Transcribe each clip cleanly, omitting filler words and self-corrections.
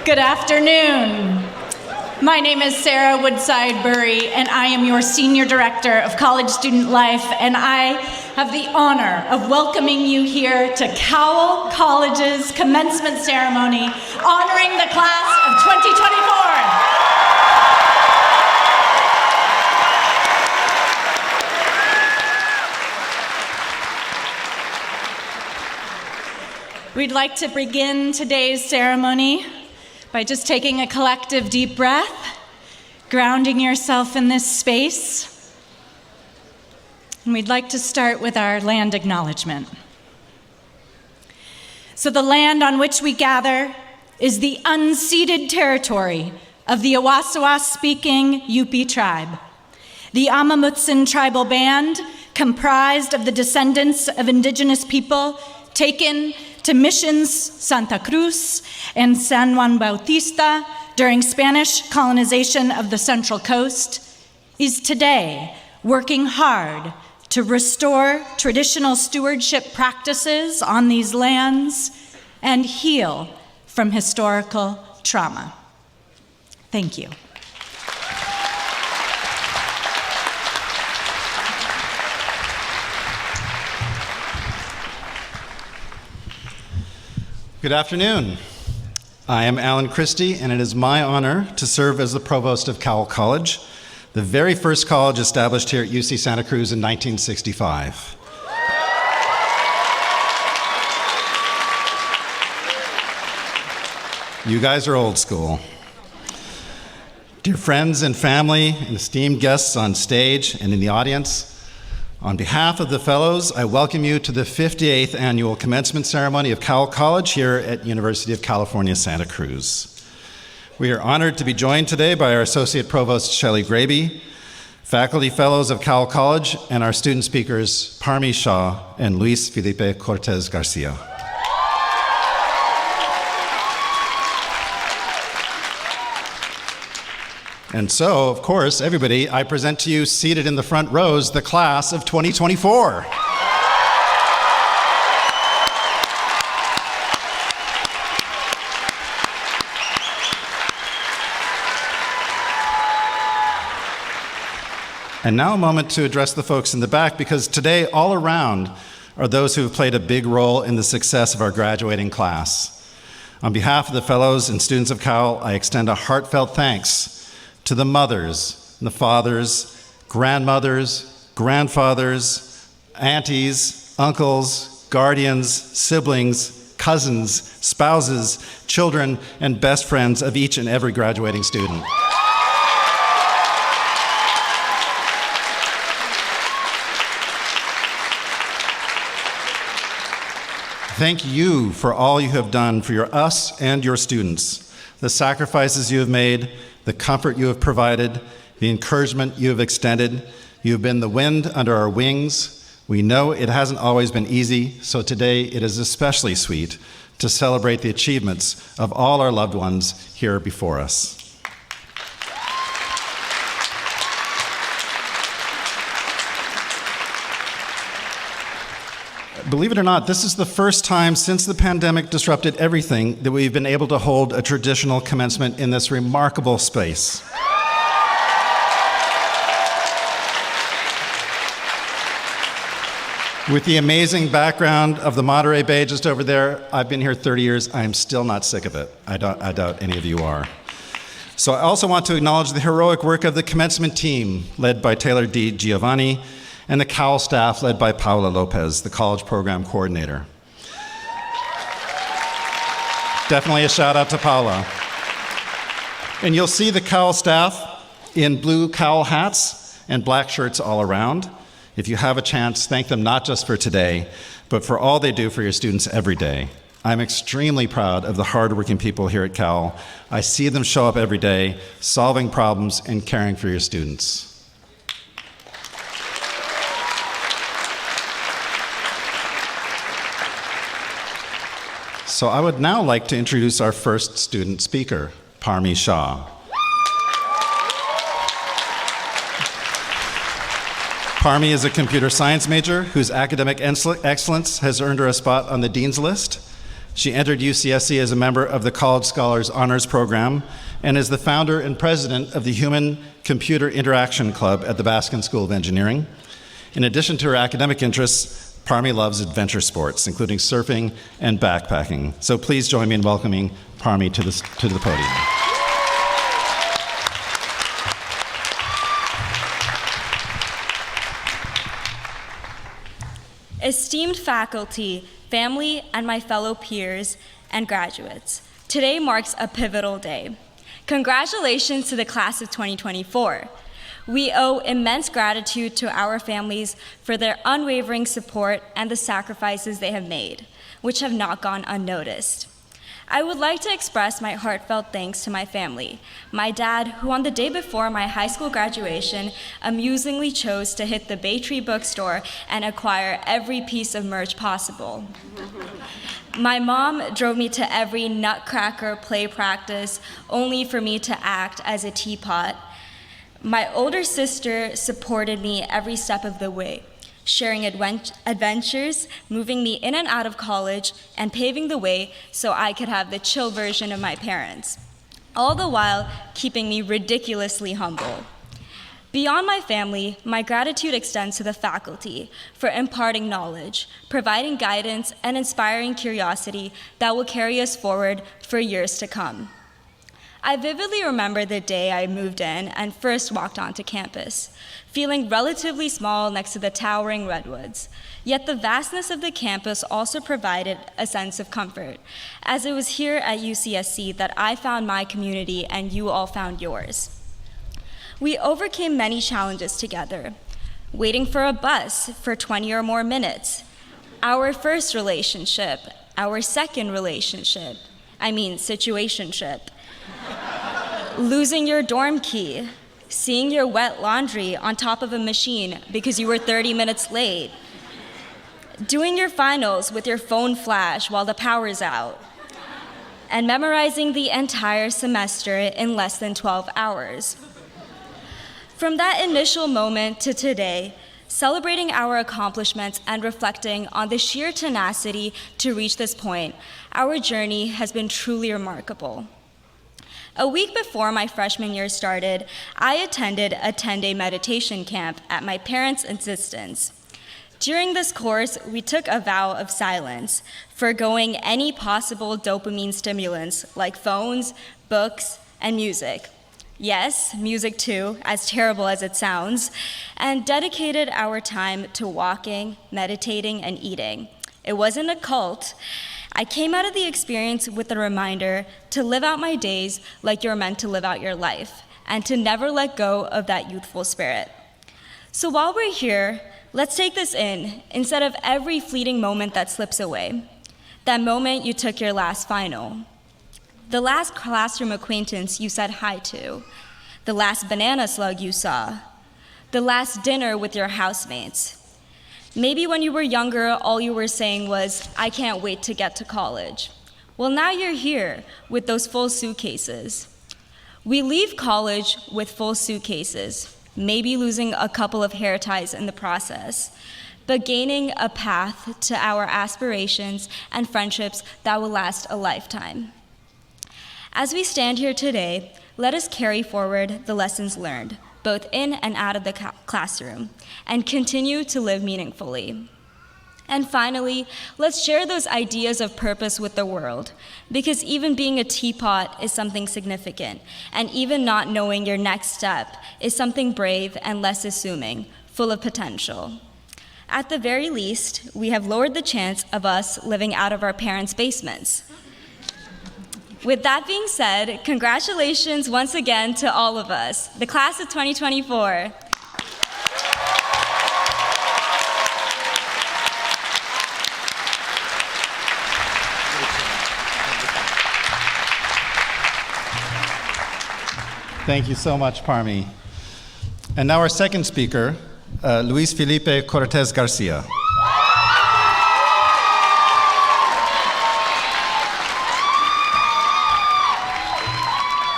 Good afternoon. My name is Sarah Woodside Burry, and I am your Senior Director of College Student Life, and I have the honor of welcoming you here to Cowell College's commencement ceremony, honoring the class of 2024. We'd like to begin today's ceremony by just taking a collective deep breath, grounding yourself in this space. And we'd like to start with our land acknowledgement. So the land on which we gather is the unceded territory of the Awaswas-speaking Yupi tribe. The Amamutsin tribal band, comprised of the descendants of indigenous people taken to missions Santa Cruz and San Juan Bautista during Spanish colonization of the Central Coast, is today working hard to restore traditional stewardship practices on these lands and heal from historical trauma. Thank you. Good afternoon. I am Alan Christie, and it is my honor to serve as the Provost of Cowell College, the very first college established here at UC Santa Cruz in 1965. You guys are old school. Dear friends and family and esteemed guests on stage and in the audience, on behalf of the fellows, I welcome you to the 58th annual commencement ceremony of Cowell College here at University of California, Santa Cruz. We are honored to be joined today by our Associate Provost, Shelley Graby, faculty fellows of Cowell College, and our student speakers, Parmi Shah and Luis Felipe Cortez Garcia. And so, of course, everybody, I present to you, seated in the front rows, the class of 2024. And now a moment to address the folks in the back, because today, all around, are those who have played a big role in the success of our graduating class. On behalf of the fellows and students of Cowell, I extend a heartfelt thanks to the mothers, the fathers, grandmothers, grandfathers, aunties, uncles, guardians, siblings, cousins, spouses, children, and best friends of each and every graduating student. Thank you for all you have done for us and your students, the sacrifices you have made, the comfort you have provided, the encouragement you have extended. You have been the wind under our wings. We know it hasn't always been easy, so today it is especially sweet to celebrate the achievements of all our loved ones here before us. Believe it or not, this is the first time since the pandemic disrupted everything that we've been able to hold a traditional commencement in this remarkable space. With the amazing background of the Monterey Bay just over there, I've been here 30 years. I am still not sick of it. I doubt any of you are. So I also want to acknowledge the heroic work of the commencement team, led by Taylor D. Giovanni, and the Cowell staff led by Paula Lopez, the college program coordinator. Definitely a shout out to Paula. And you'll see the Cowell staff in blue Cowell hats and black shirts all around. If you have a chance, thank them not just for today, but for all they do for your students every day. I'm extremely proud of the hardworking people here at Cowell. I see them show up every day, solving problems and caring for your students. So I would now like to introduce our first student speaker, Parmi Shah. Parmi is a computer science major whose academic excellence has earned her a spot on the Dean's List. She entered UCSC as a member of the College Scholars Honors Program and is the founder and president of the Human Computer Interaction Club at the Baskin School of Engineering. In addition to her academic interests, Parmi loves adventure sports, including surfing and backpacking. So please join me in welcoming Parmi to the podium. Esteemed faculty, family, and my fellow peers and graduates, today marks a pivotal day. Congratulations to the class of 2024. We owe immense gratitude to our families for their unwavering support and the sacrifices they have made, which have not gone unnoticed. I would like to express my heartfelt thanks to my family. My dad, who on the day before my high school graduation amusingly chose to hit the Bay Tree bookstore and acquire every piece of merch possible. My mom drove me to every Nutcracker play practice, only for me to act as a teapot. My older sister supported me every step of the way, sharing adventures, moving me in and out of college, and paving the way so I could have the chill version of my parents, all the while keeping me ridiculously humble. Beyond my family, my gratitude extends to the faculty for imparting knowledge, providing guidance, and inspiring curiosity that will carry us forward for years to come. I vividly remember the day I moved in and first walked onto campus, feeling relatively small next to the towering redwoods. Yet the vastness of the campus also provided a sense of comfort, as it was here at UCSC that I found my community and you all found yours. We overcame many challenges together, waiting for a bus for 20 or more minutes, our first relationship, our second relationship, situationship, losing your dorm key, seeing your wet laundry on top of a machine because you were 30 minutes late, doing your finals with your phone flash while the power's out, and memorizing the entire semester in less than 12 hours. From that initial moment to today, celebrating our accomplishments and reflecting on the sheer tenacity to reach this point, our journey has been truly remarkable. A week before my freshman year started, I attended a 10-day meditation camp at my parents' insistence. During this course, we took a vow of silence, forgoing any possible dopamine stimulants like phones, books, and music. Yes, music too, as terrible as it sounds, and dedicated our time to walking, meditating, and eating. It wasn't a cult. I came out of the experience with a reminder to live out my days like you're meant to live out your life, and to never let go of that youthful spirit. So while we're here, let's take this in, instead of every fleeting moment that slips away. That moment you took your last final. The last classroom acquaintance you said hi to. The last banana slug you saw. The last dinner with your housemates. Maybe when you were younger, all you were saying was, I can't wait to get to college. Well, now you're here with those full suitcases. We leave college with full suitcases, maybe losing a couple of hair ties in the process, but gaining a path to our aspirations and friendships that will last a lifetime. As we stand here today, let us carry forward the lessons learned, both in and out of the classroom, and continue to live meaningfully. And finally, let's share those ideas of purpose with the world, because even being a teapot is something significant, and even not knowing your next step is something brave and less assuming, full of potential. At the very least, we have lowered the chance of us living out of our parents' basements. With that being said, congratulations once again to all of us, the class of 2024. Thank you so much, Parmi. And now our second speaker, Luis Felipe Cortez Garcia.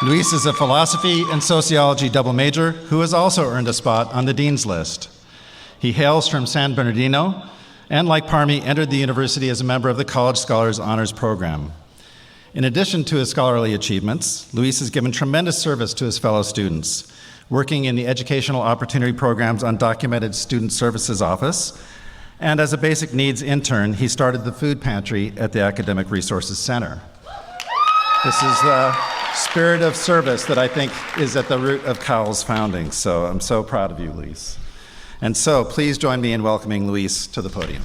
Luis is a philosophy and sociology double major who has also earned a spot on the Dean's List. He hails from San Bernardino and like Parmi, entered the university as a member of the College Scholars Honors Program. In addition to his scholarly achievements, Luis has given tremendous service to his fellow students, working in the Educational Opportunity Program's Undocumented Student Services Office, and as a basic needs intern, he started the food pantry at the Academic Resources Center. This is the spirit of service that I think is at the root of Cowell's founding, so I'm so proud of you, Luis. And so please join me in welcoming Luis to the podium.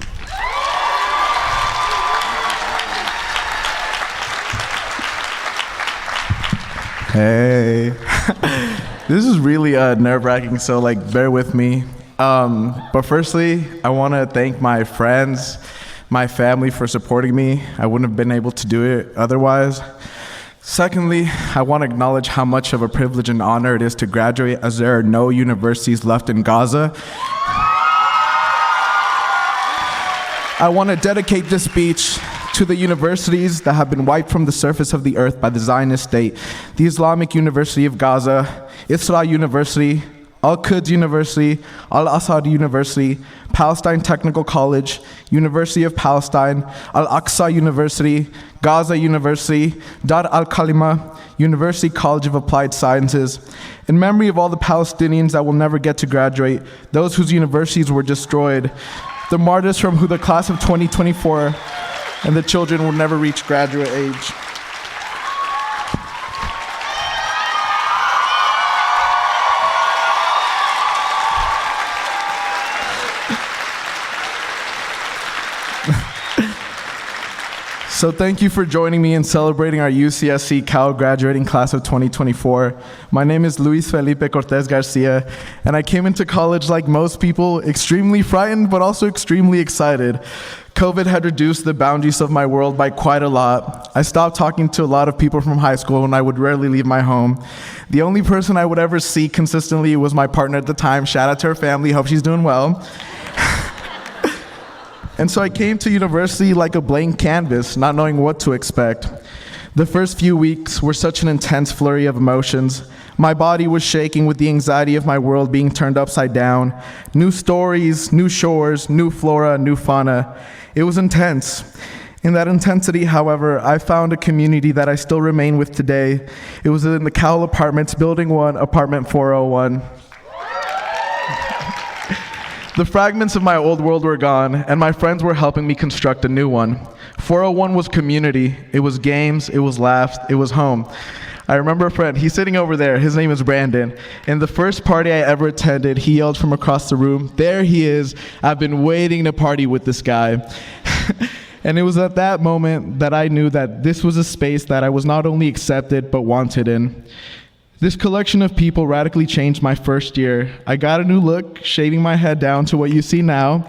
Hey, this is really nerve-wracking, so bear with me. But firstly, I want to thank my friends, my family for supporting me. I wouldn't have been able to do it otherwise. Secondly, I want to acknowledge how much of a privilege and honor it is to graduate, as there are no universities left in Gaza. I want to dedicate this speech to the universities that have been wiped from the surface of the earth by the Zionist state: the Islamic University of Gaza, Isra University, Al-Quds University, Al-Assad University, Palestine Technical College, University of Palestine, Al-Aqsa University, Gaza University, Dar al-Kalima, University College of Applied Sciences. In memory of all the Palestinians that will never get to graduate, those whose universities were destroyed, the martyrs from who the class of 2024 and the children will never reach graduate age. So thank you for joining me in celebrating our UCSC Cowell graduating class of 2024. My name is Luis Felipe Cortez Garcia, and I came into college like most people, extremely frightened, but also extremely excited. COVID had reduced the boundaries of my world by quite a lot. I stopped talking to a lot of people from high school, and I would rarely leave my home. The only person I would ever see consistently was my partner at the time. Shout out to her family, hope she's doing well. And so I came to university like a blank canvas, not knowing what to expect. The first few weeks were such an intense flurry of emotions. My body was shaking with the anxiety of my world being turned upside down. New stories, new shores, new flora, new fauna. It was intense. In that intensity, however, I found a community that I still remain with today. It was in the Cowell Apartments, Building 1, Apartment 401. The fragments of my old world were gone, and my friends were helping me construct a new one. 401 was community. It was games, it was laughs, it was home. I remember a friend, he's sitting over there, his name is Brandon. In the first party I ever attended, he yelled from across the room, "There he is, I've been waiting to party with this guy." And it was at that moment that I knew that this was a space that I was not only accepted, but wanted in. This collection of people radically changed my first year. I got a new look, shaving my head down to what you see now.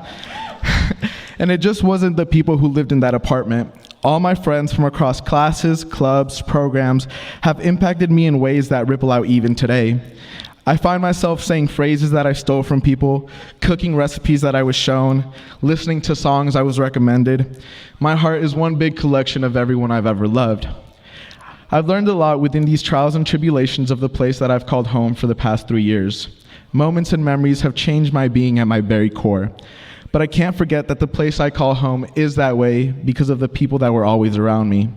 And it just wasn't the people who lived in that apartment. All my friends from across classes, clubs, programs have impacted me in ways that ripple out even today. I find myself saying phrases that I stole from people, cooking recipes that I was shown, listening to songs I was recommended. My heart is one big collection of everyone I've ever loved. I've learned a lot within these trials and tribulations of the place that I've called home for the past 3 years. Moments and memories have changed my being at my very core. But I can't forget that the place I call home is that way because of the people that were always around me.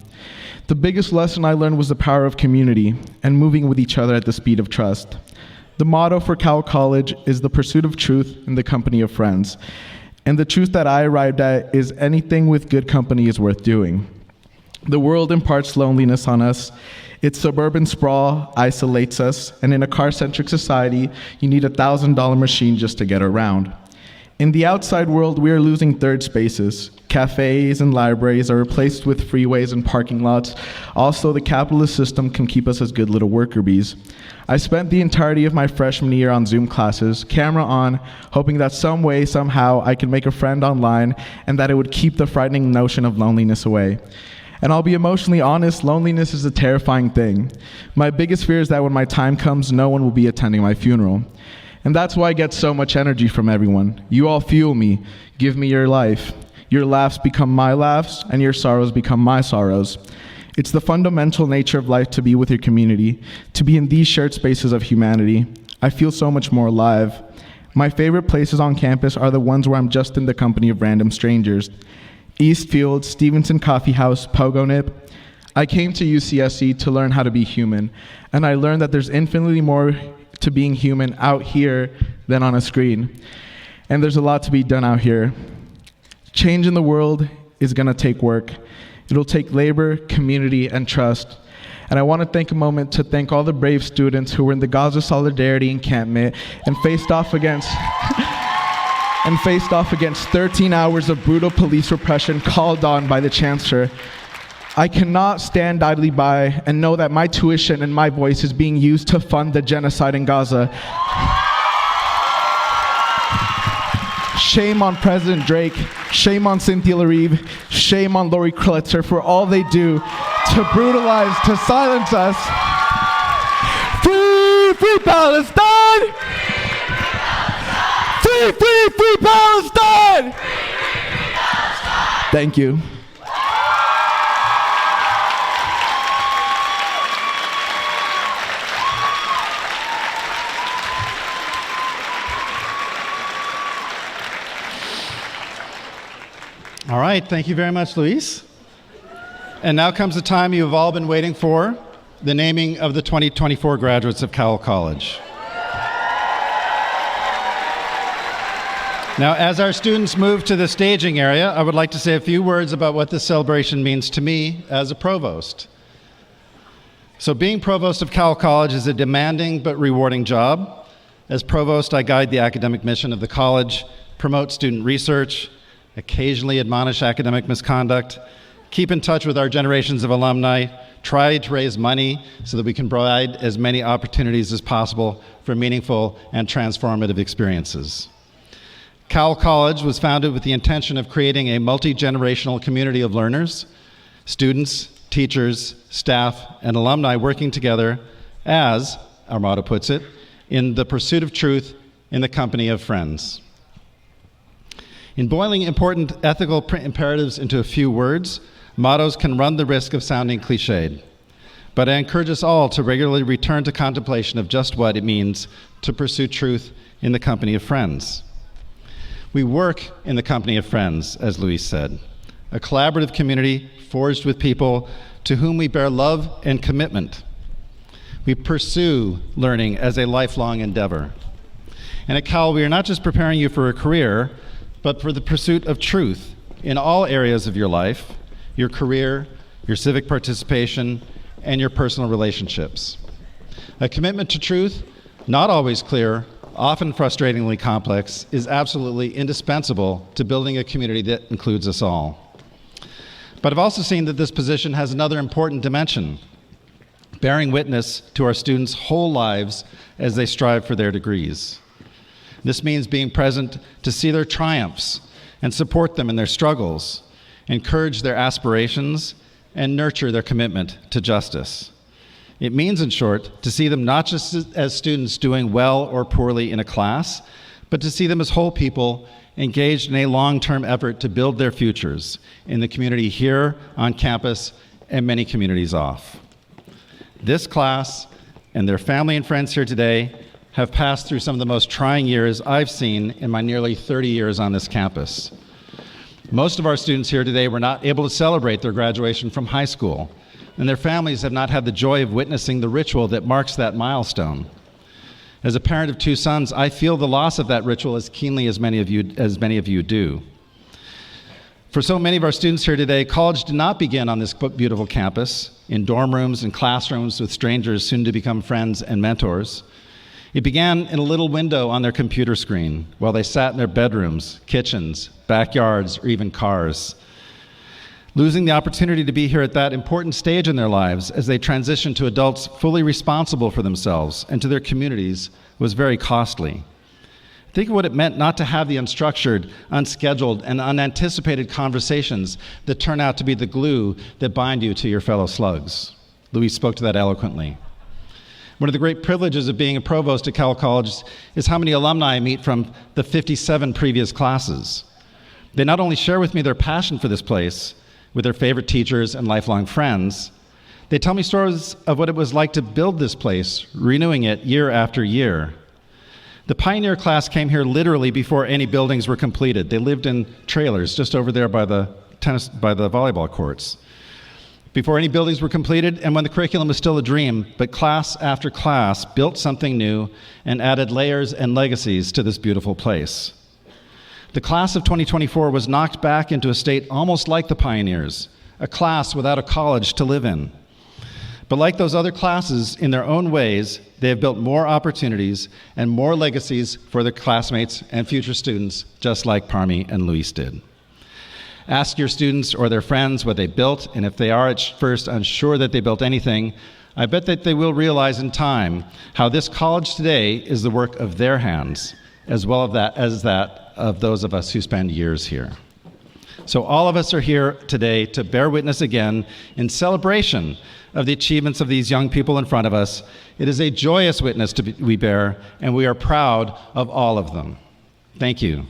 The biggest lesson I learned was the power of community and moving with each other at the speed of trust. The motto for Cowell College is the pursuit of truth in the company of friends. And the truth that I arrived at is anything with good company is worth doing. The world imparts loneliness on us. Its suburban sprawl isolates us, and in a car-centric society, you need a $1,000 machine just to get around. In the outside world, we are losing third spaces. Cafes and libraries are replaced with freeways and parking lots. Also, the capitalist system can keep us as good little worker bees. I spent the entirety of my freshman year on Zoom classes, camera on, hoping that some way, somehow, I could make a friend online and that it would keep the frightening notion of loneliness away. And I'll be emotionally honest, loneliness is a terrifying thing. My biggest fear is that when my time comes, no one will be attending my funeral. And that's why I get so much energy from everyone. You all fuel me, give me your life. Your laughs become my laughs, and your sorrows become my sorrows. It's the fundamental nature of life to be with your community, to be in these shared spaces of humanity. I feel so much more alive. My favorite places on campus are the ones where I'm just in the company of random strangers. Eastfield, Stevenson Coffee House, Pogo Nip. I came to UCSC to learn how to be human, and I learned that there's infinitely more to being human out here than on a screen. And there's a lot to be done out here. Change in the world is gonna take work. It'll take labor, community, and trust. And I want to take a moment to thank all the brave students who were in the Gaza Solidarity Encampment and faced off against 13 hours of brutal police repression called on by the Chancellor. I cannot stand idly by and know that my tuition and my voice is being used to fund the genocide in Gaza. Shame on President Drake, shame on Cynthia Larive, shame on Lori Krulitzer for all they do to brutalize, to silence us. Free, free Palestine! Free, free, free Palestine! Thank you. All right, thank you very much, Luis. And now comes the time you have all been waiting for, the naming of the 2024 graduates of Cowell College. Now, as our students move to the staging area, I would like to say a few words about what this celebration means to me as a provost. So being provost of Cowell College is a demanding but rewarding job. As provost, I guide the academic mission of the college, promote student research, occasionally admonish academic misconduct, keep in touch with our generations of alumni, try to raise money so that we can provide as many opportunities as possible for meaningful and transformative experiences. Cowell College was founded with the intention of creating a multi-generational community of learners, students, teachers, staff, and alumni working together as, our motto puts it, in the pursuit of truth in the company of friends. In boiling important ethical imperatives into a few words, mottos can run the risk of sounding cliched. But I encourage us all to regularly return to contemplation of just what it means to pursue truth in the company of friends. We work in the company of friends, as Luis said, a collaborative community forged with people to whom we bear love and commitment. We pursue learning as a lifelong endeavor. And at Cowell, we are not just preparing you for a career, but for the pursuit of truth in all areas of your life, your career, your civic participation, and your personal relationships. A commitment to truth, not always clear, often frustratingly complex, is absolutely indispensable to building a community that includes us all. But I've also seen that this position has another important dimension, bearing witness to our students' whole lives as they strive for their degrees. This means being present to see their triumphs and support them in their struggles, encourage their aspirations, and nurture their commitment to justice. It means, in short, to see them not just as students doing well or poorly in a class, but to see them as whole people engaged in a long-term effort to build their futures in the community here on campus and many communities off. This class and their family and friends here today have passed through some of the most trying years I've seen in my nearly 30 years on this campus. Most of our students here today were not able to celebrate their graduation from high school, and their families have not had the joy of witnessing the ritual that marks that milestone. As a parent of two sons, I feel the loss of that ritual as keenly as many of you do. For so many of our students here today, college did not begin on this beautiful campus, in dorm rooms and classrooms with strangers soon to become friends and mentors. It began in a little window on their computer screen while they sat in their bedrooms, kitchens, backyards, or even cars. Losing the opportunity to be here at that important stage in their lives as they transitioned to adults fully responsible for themselves and to their communities was very costly. Think of what it meant not to have the unstructured, unscheduled, and unanticipated conversations that turn out to be the glue that bind you to your fellow slugs. Luis spoke to that eloquently. One of the great privileges of being a provost at Cowell College is how many alumni I meet from the 57 previous classes. They not only share with me their passion for this place, with their favorite teachers and lifelong friends, they tell me stories of what it was like to build this place, renewing it year after year. The Pioneer class came here literally before any buildings were completed. They lived in trailers just over there by the volleyball courts. Before any buildings were completed, and when the curriculum was still a dream, but class after class built something new and added layers and legacies to this beautiful place. The class of 2024 was knocked back into a state almost like the Pioneers, a class without a college to live in. But like those other classes, in their own ways, they have built more opportunities and more legacies for their classmates and future students, just like Parmi and Luis did. Ask your students or their friends what they built, and if they are at first unsure that they built anything, I bet that they will realize in time how this college today is the work of their hands, as well as that of those of us who spend years here. So all of us are here today to bear witness again in celebration of the achievements of these young people in front of us. It is a joyous witness we bear, and we are proud of all of them. Thank you.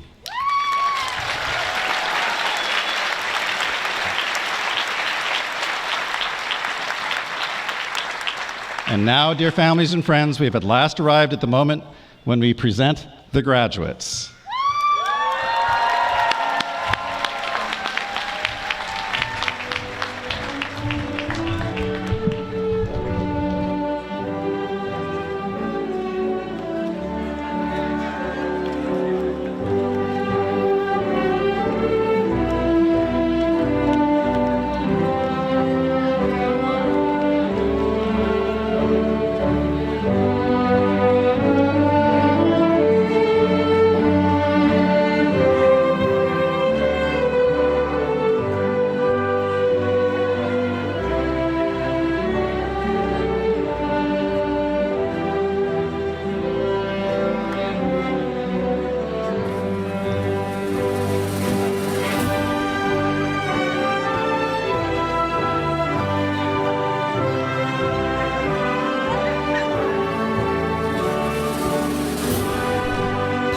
And now, dear families and friends, we have at last arrived at the moment when we present the graduates.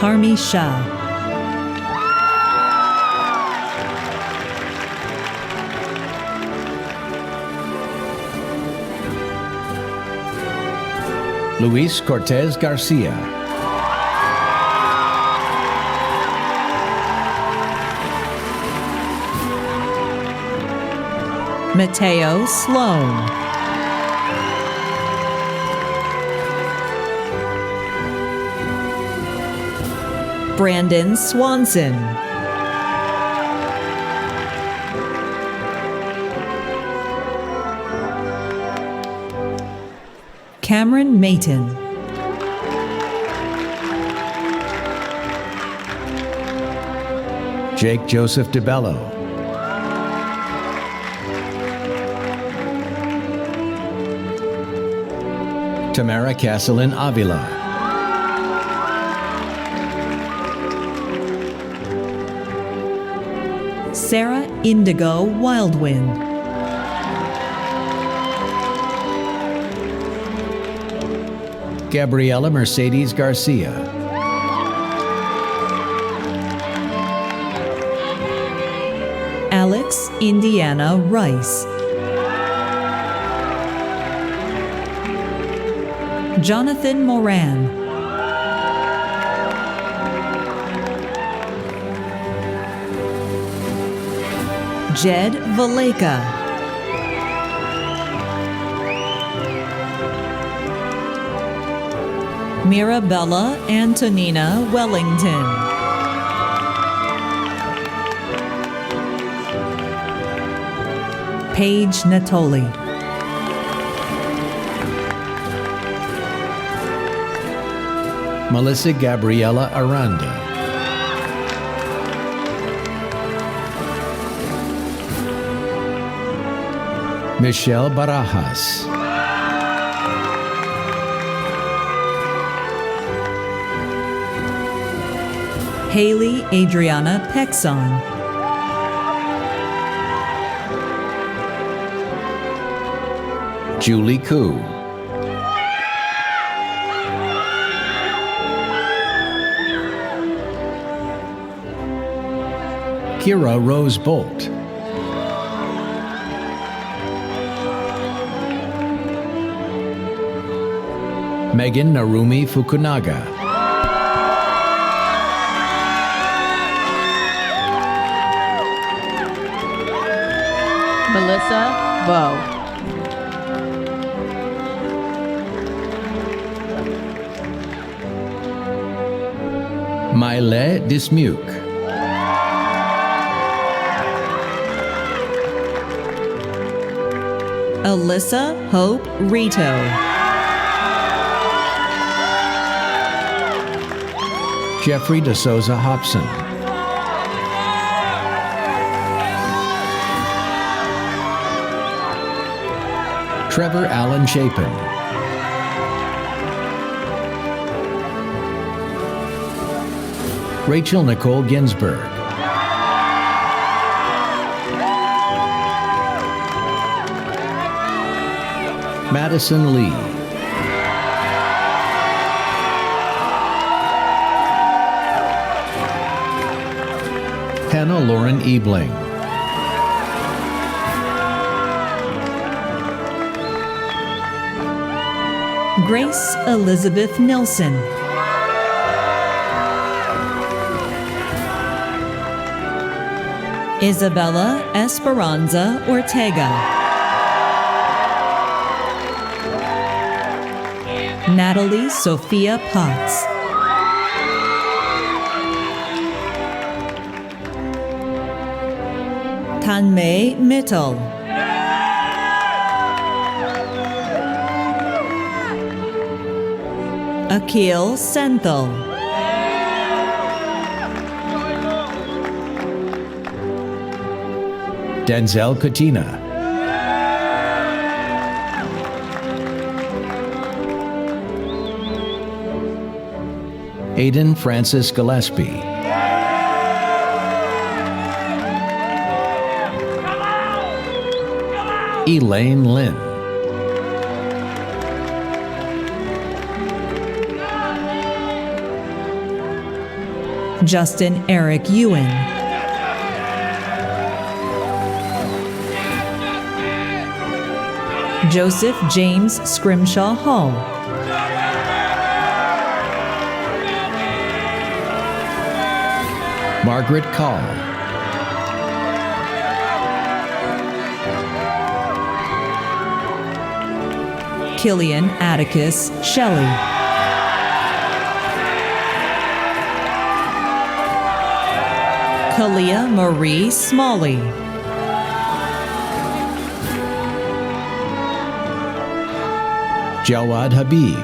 Parmi Shah. Luis Cortez Garcia. Mateo Sloan. Brandon Swanson. Cameron Mayton. Jake Joseph DeBello. Tamara Castellin Avila. Sarah Indigo Wildwind. Gabriela Mercedes Garcia. Alex Indiana Rice. Jonathan Moran. Jed Valeka. Mirabella Antonina Wellington. Paige Natoli. Melissa Gabriela Aranda. Michelle Barajas. Haley Adriana Pexon. Julie Koo. Kira Rose Bolt. Megan Narumi Fukunaga. Melissa Vo. Maile Dismuke. Alyssa Hope Rito. Jeffrey De Souza Hobson. Trevor Allen Chapin. Rachel Nicole Ginsburg. Madison Lee. Hannah Lauren Ebling. Grace Elizabeth Nilsson. Isabella Esperanza Ortega. Natalie Sophia Potts. Tanmay Mittal. Akil Senthil. Denzel Katina. Aiden Francis Gillespie. Elaine Lynn. Justin Eric Ewan. Joseph James Scrimshaw Hall. Margaret Call. Killian Atticus Shelley. Kalia Marie Smalley. Jawad Habib.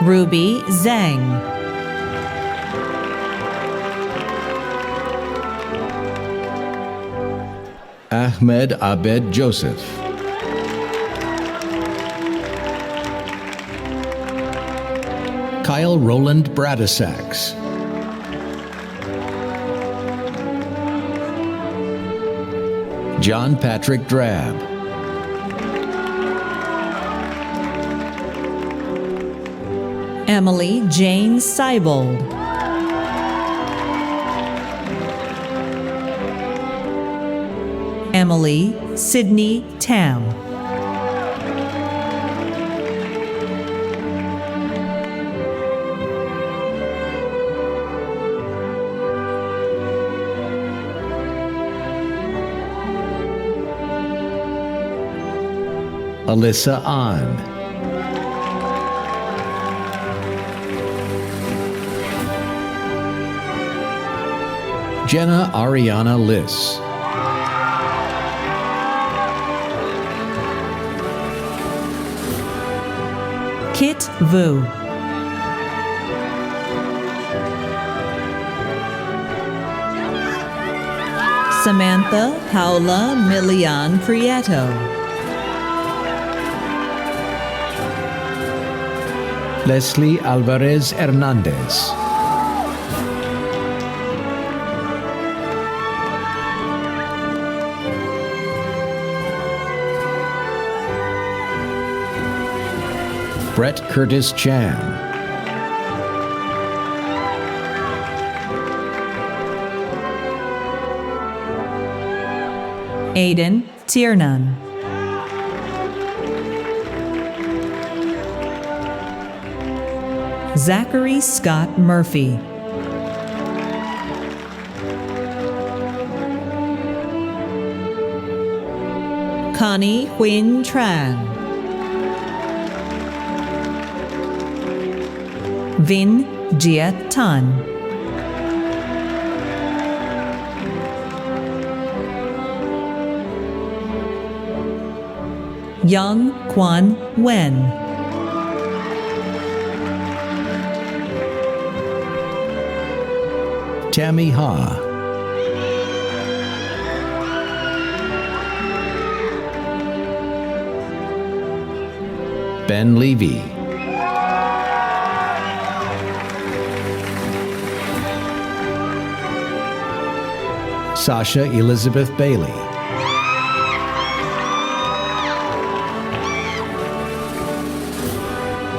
Ruby Zhang. Ahmed Abed Joseph. Kyle Roland Bradisax. John Patrick Drab. Emily Jane Seibold. Emily Sydney Tam. Alyssa Ahn. Jenna Ariana Liss. Kit Vu. Samantha Paula Milian Prieto. Leslie Alvarez Hernandez. Brett Curtis Chan. Aiden Tiernan. Zachary Scott Murphy. Connie Huyen Tran. Vin Jiet Tan. Young Quan Wen. Tammy Ha. Ben Levy. Sasha Elizabeth Bailey.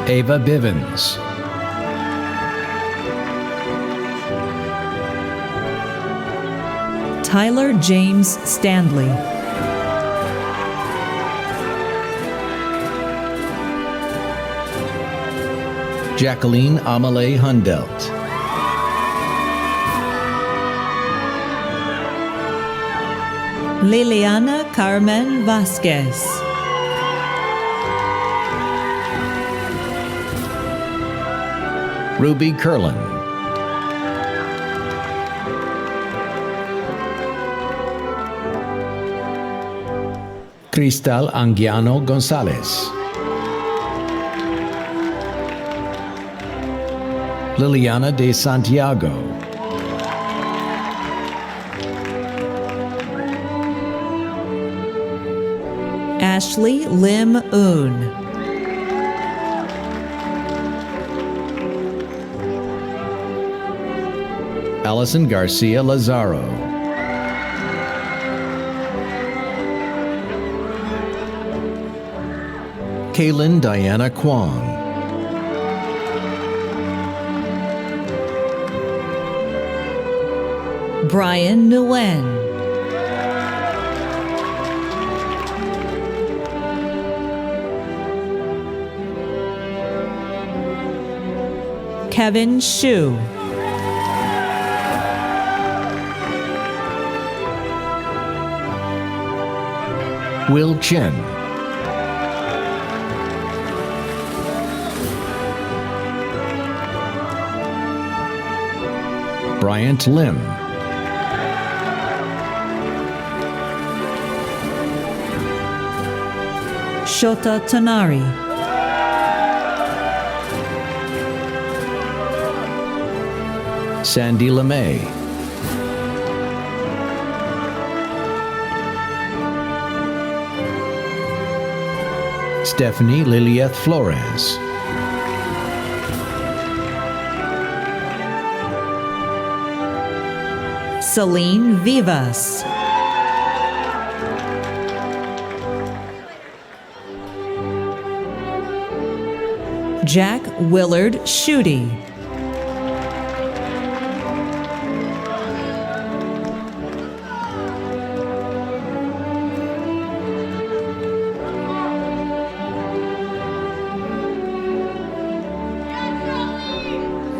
Ava Bivens. Tyler James Stanley. Jacqueline Amelie Hundelt. Liliana Carmen Vasquez. Ruby Curlin. Cristal Anguiano Gonzalez. Liliana de Santiago. Ashley Lim Oon. Allison Garcia Lazaro. Kaylin Diana Kwong. Brian Nguyen. Kevin Shu. Will Chen. Bryant Lim. Shota Tanari. Sandy LeMay. Stephanie Lilieth Flores. Celine Vivas. Jack Willard Schutte.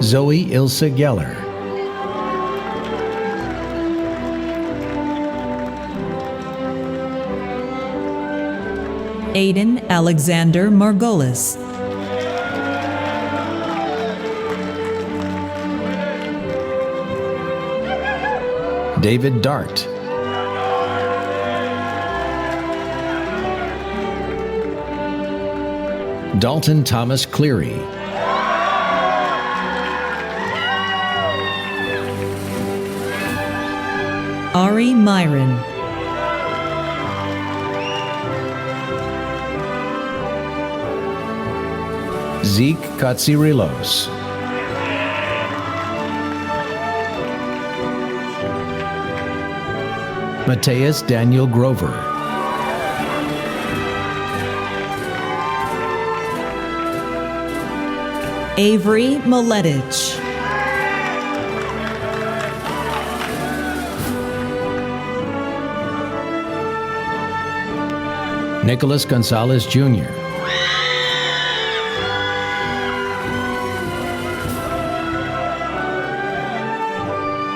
Zoe Ilse Geller. Aiden Alexander Margolis. David Dart. Dalton Thomas Cleary. Ari Myron. Zeke Katsirilos. Mateus Daniel Grover. Avery Miletich. Nicholas Gonzalez Jr.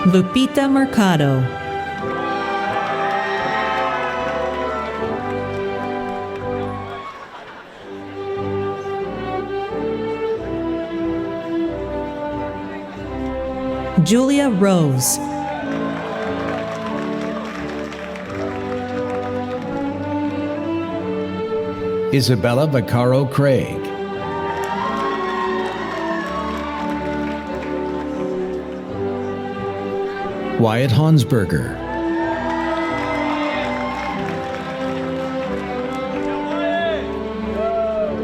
Lupita Mercado. Julia Rose. Isabella Vaccaro Craig. Wyatt Hansberger.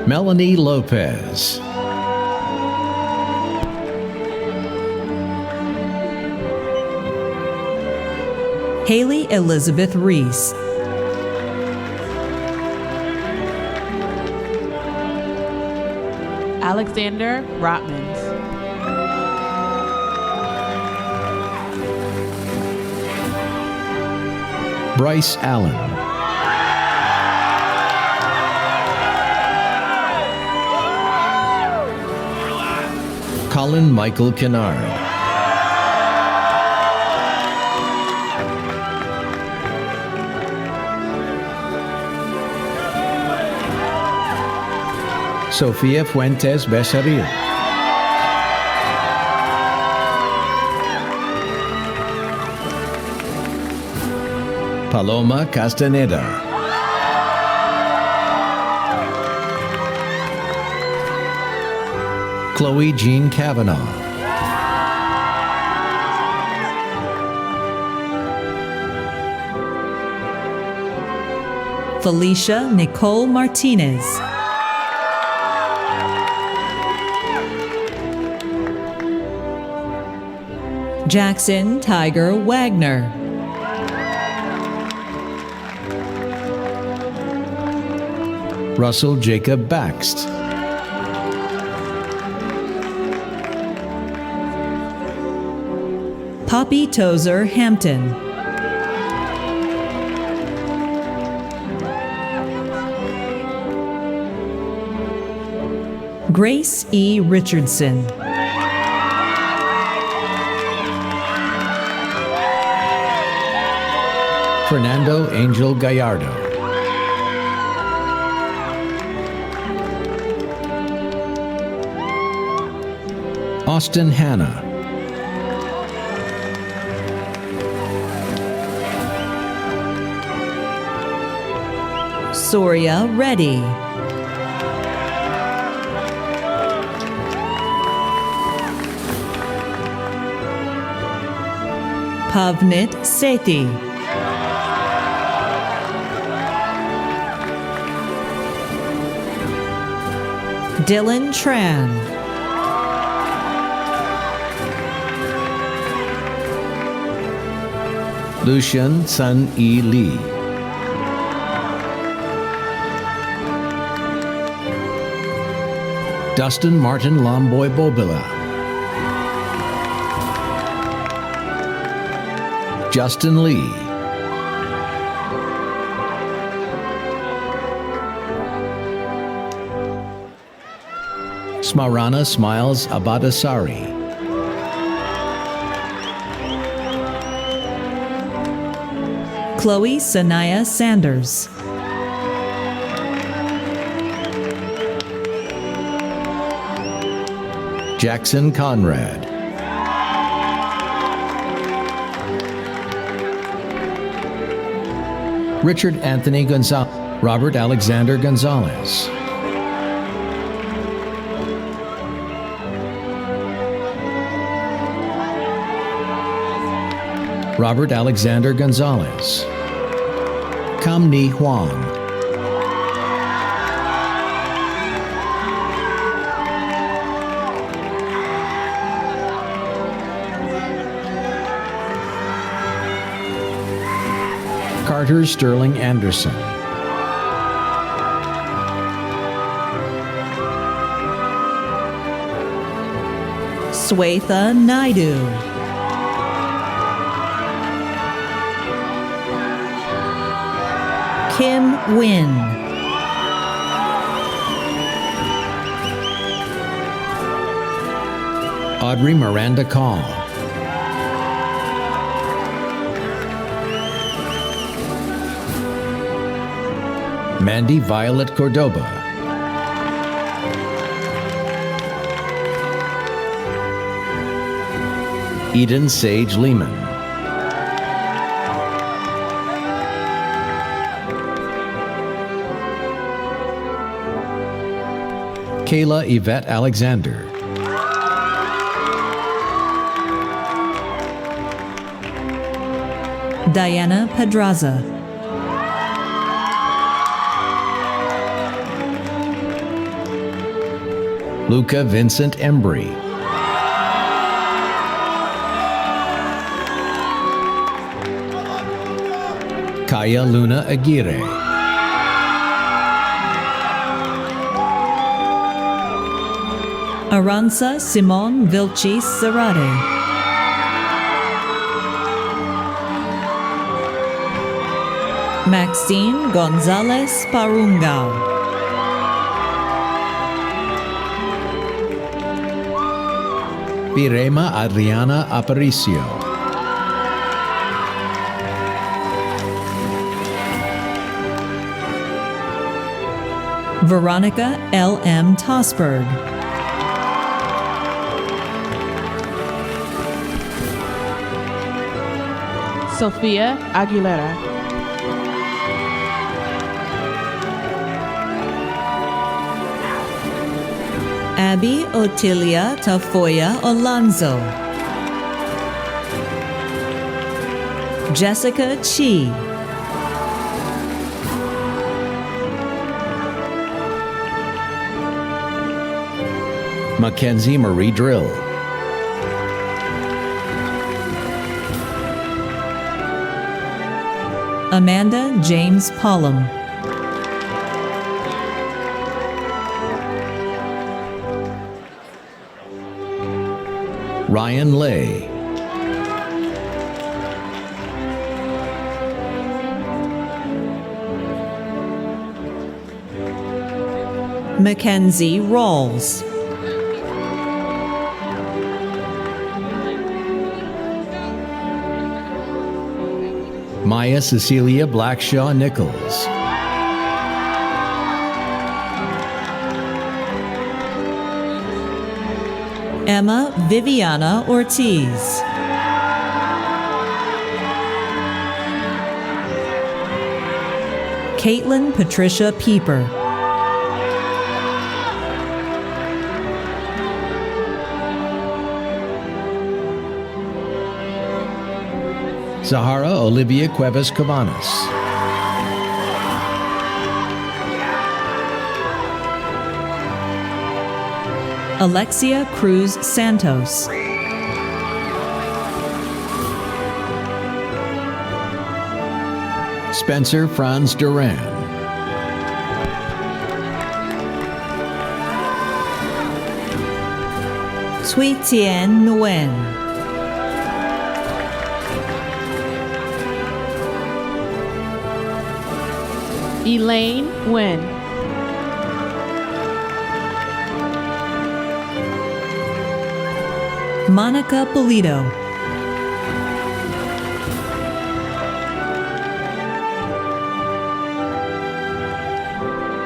Melanie Lopez. Haley Elizabeth Reese. Alexander Rotmans. Bryce Allen. Colin Michael Kennard. Sofia Fuentes Becerril. Paloma Castaneda. Chloe Jean Kavanaugh. Felicia Nicole Martinez. Jackson Tiger Wagner. Russell Jacob Baxt. Poppy Tozer Hampton. Grace E. Richardson. Fernando Angel Gallardo. Austin Hanna. Surya Reddy. Pavnit Sethi. Dylan Tran. Lucian Sun E. Lee. Dustin Martin Lomboy Bobila. Justin Lee. Smarana Smiles Abadasari. Chloe Sanaya Sanders. Jackson Conrad. Richard Anthony Gonzalez. Robert Alexander Gonzalez. Robert Alexander Gonzalez. Kam Ni Huang. Carter Sterling Anderson. Swetha Naidu. Kim Wynn. Audrey Miranda Call. Mandy Violet Cordoba. Eden Sage Lehman. Kayla Yvette Alexander. Diana Pedraza. Luca Vincent Embry. Kaya Luna Aguirre. Aranza Simon Vilchis Zarate. Maxine Gonzalez Parungao. Pirema Adriana Aparicio. Veronica L.M. Tosberg. Sophia Aguilera. Abby Otilia Tafoya Alonzo. Jessica Chi. Mackenzie Marie Drill. Amanda James Pollum. Ryan Lay. Mackenzie Rawls. Maya Cecilia Blackshaw Nichols. Emma Viviana Ortiz. Caitlin Patricia Pieper. Zahara Olivia Cuevas Cabanas. Alexia Cruz Santos. Spencer Franz Duran. Thuy Tien Nguyen. Elaine Nguyen. Monica Polito.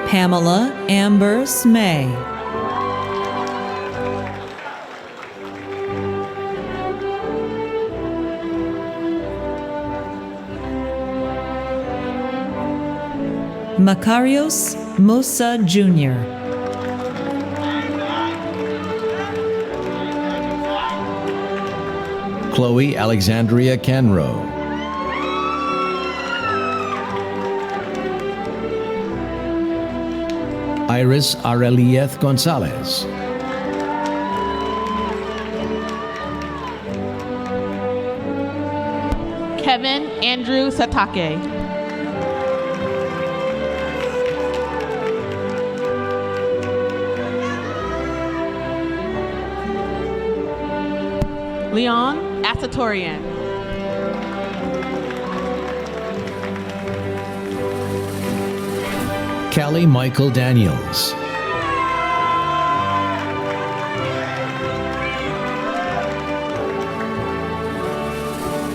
Pamela Amber Smay. Macarios Musa Jr. Chloe Alexandria Canro. Iris Arelieth Gonzalez. Kevin Andrew Satake. Leon Asatorian. Callie Michael Daniels.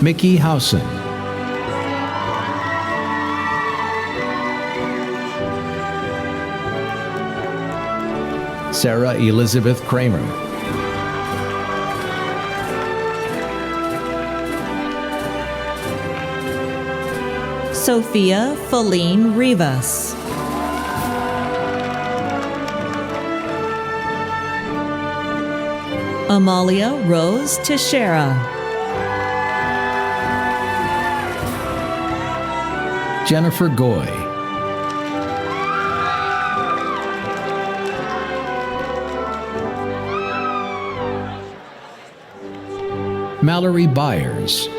Mickey Howson. Sarah Elizabeth Kramer. Sophia Feline Rivas. Amalia Rose Teixeira. Jennifer Goy. Mallory Byers.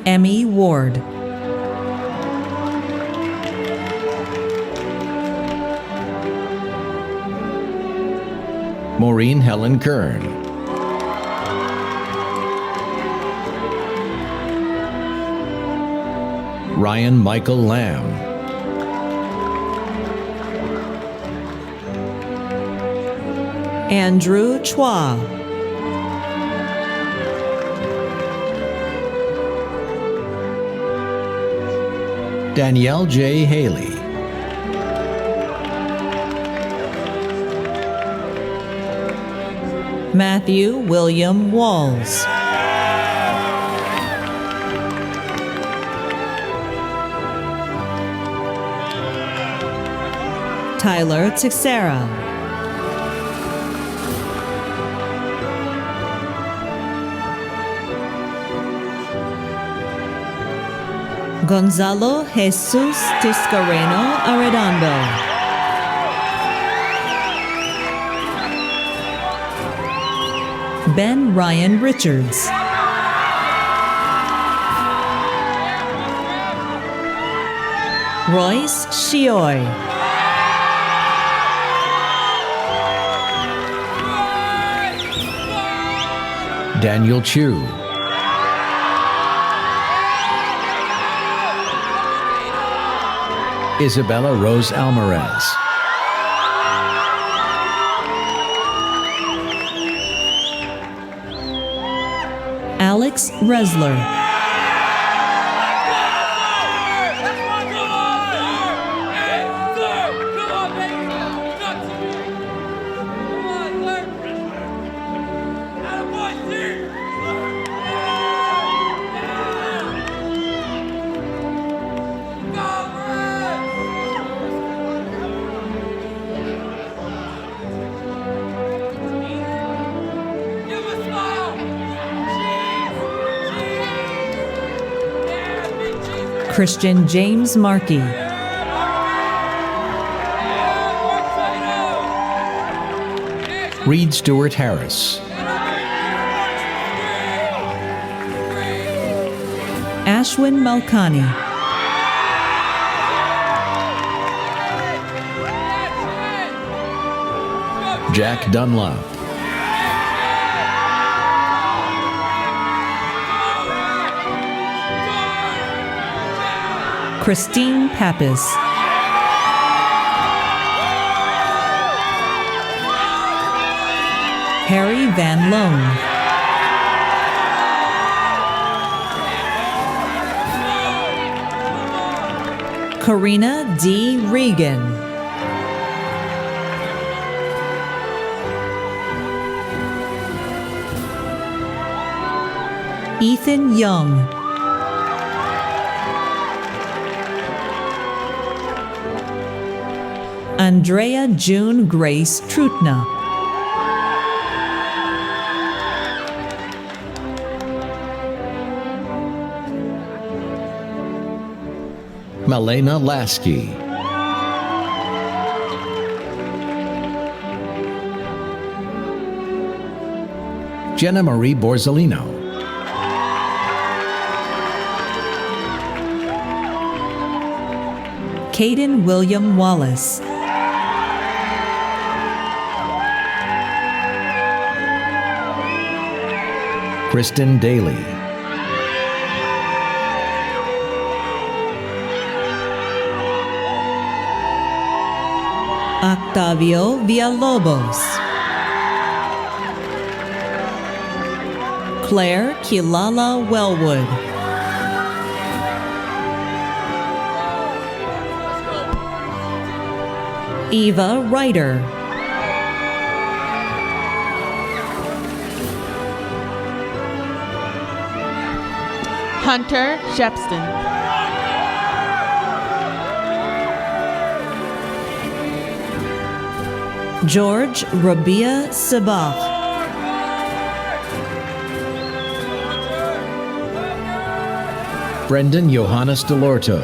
Emmy Ward. Maureen Helen Kern. Ryan Michael Lamb. Andrew Chua. Danielle J. Haley. Matthew William Walls. Tyler Teixeira. Gonzalo Jesus Tiscareno Arredondo. Ben Ryan Richards. Royce Shioy. Daniel Chu. Isabella Rose Alvarez. Alex Resler. Christian James Markey. Reed Stewart Harris. Ashwin Malkani. Jack Dunlop. Christine Pappas. Harry Van Loan. Karina D. Regan. Ethan Young. Andrea June Grace Trutna. Malena Lasky. Jenna Marie Borzolino. Caden William Wallace. Kristen Daly. Octavio Villalobos. Claire Kilala Wellwood. Eva Ryder, Hunter Shepston. George Rabia Sabah, Brendan Johannes Delorto.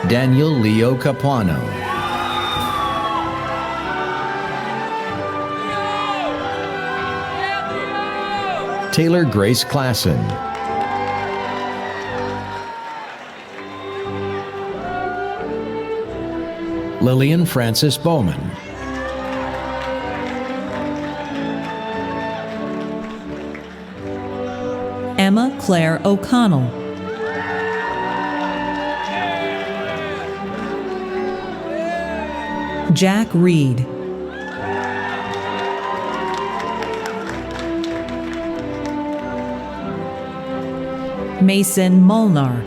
Daniel Leo Capuano. Taylor Grace Klassen. Lillian Francis Bowman. Emma Claire O'Connell, Jack Reed, Mason Molnar,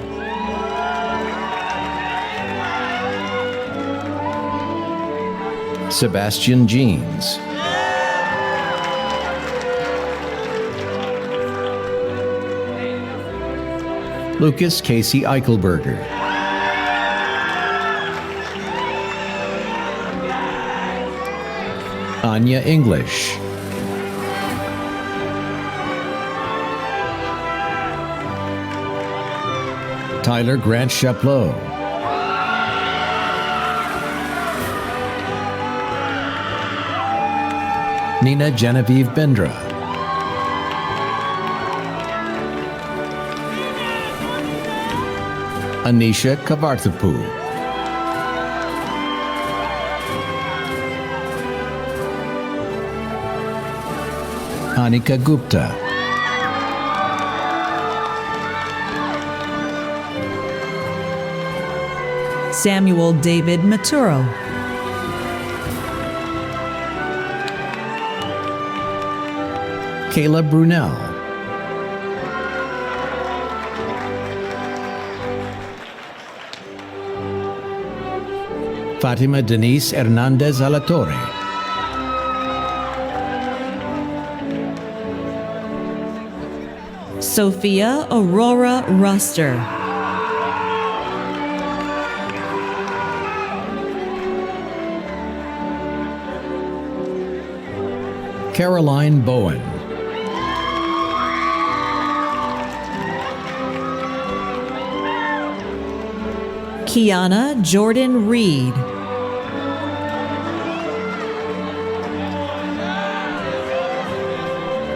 Sebastian Jeans. Lucas Casey Eichelberger. Anya English. Tyler Grant Chaplot. Nina Genevieve Bendra. Anisha Kavarthapu. Anika Gupta. Samuel David Maturo, Kayla Brunel. Fatima Denise Hernandez Alatorre. Sophia Aurora Ruster, Caroline Bowen. Kiana Jordan Reed,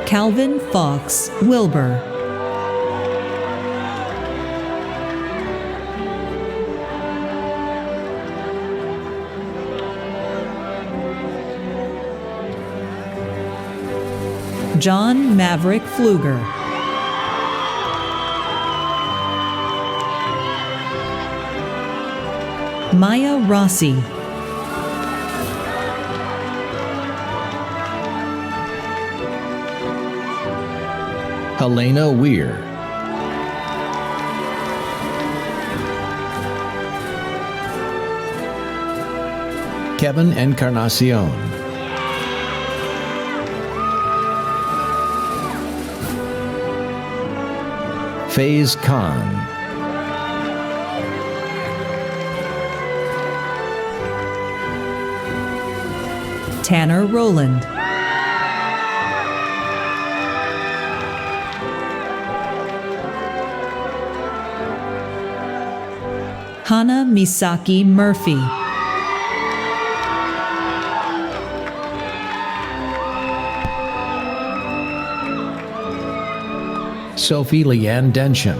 Calvin Fox Wilbur, John Maverick Pfluger, Maya Rossi, Helena Weir. Kevin Encarnacion. Faze Khan. Tanner Rowland, Hana Misaki Murphy, Sophie Leanne Densham.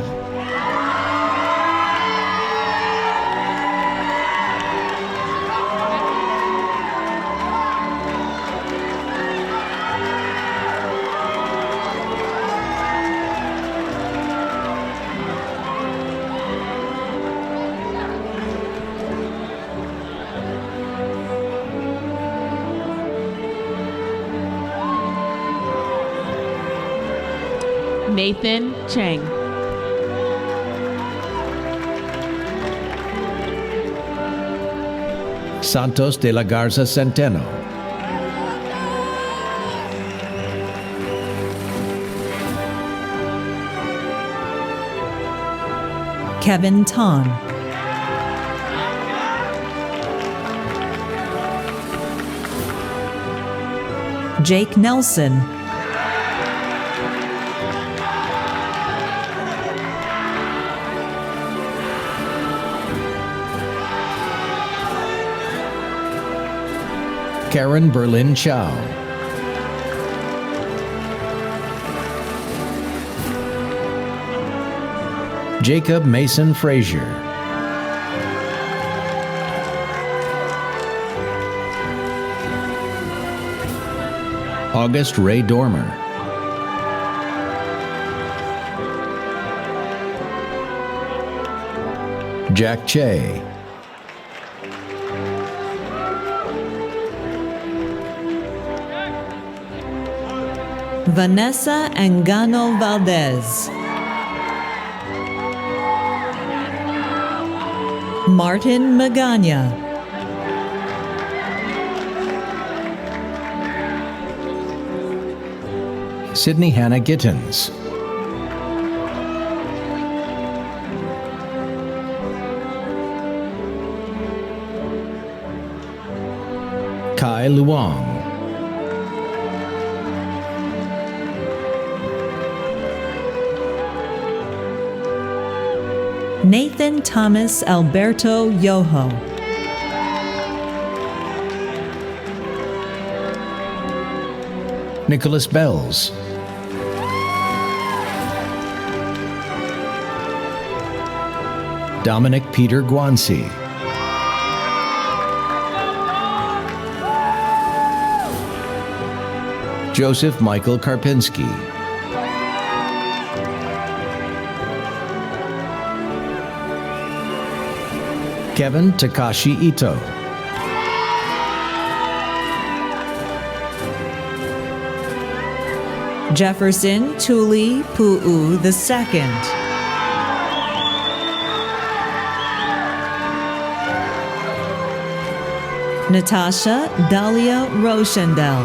Nathan Chang. Santos de la Garza Centeno. Kevin Ton. Jake Nelson. Karen Berlin Chow. Jacob Mason Frazier. August Ray Dormer. Jack Che. Vanessa Angano Valdez. Martin Magana. Sydney Hannah Gittins. Kai Luong. Nathan Thomas Alberto Yoho. Nicholas Bells. Dominic Peter Guanci. Joseph Michael Karpinski. Kevin Takashi Ito. Jefferson Tuli Pu'u II. Natasha Dahlia Rochendell.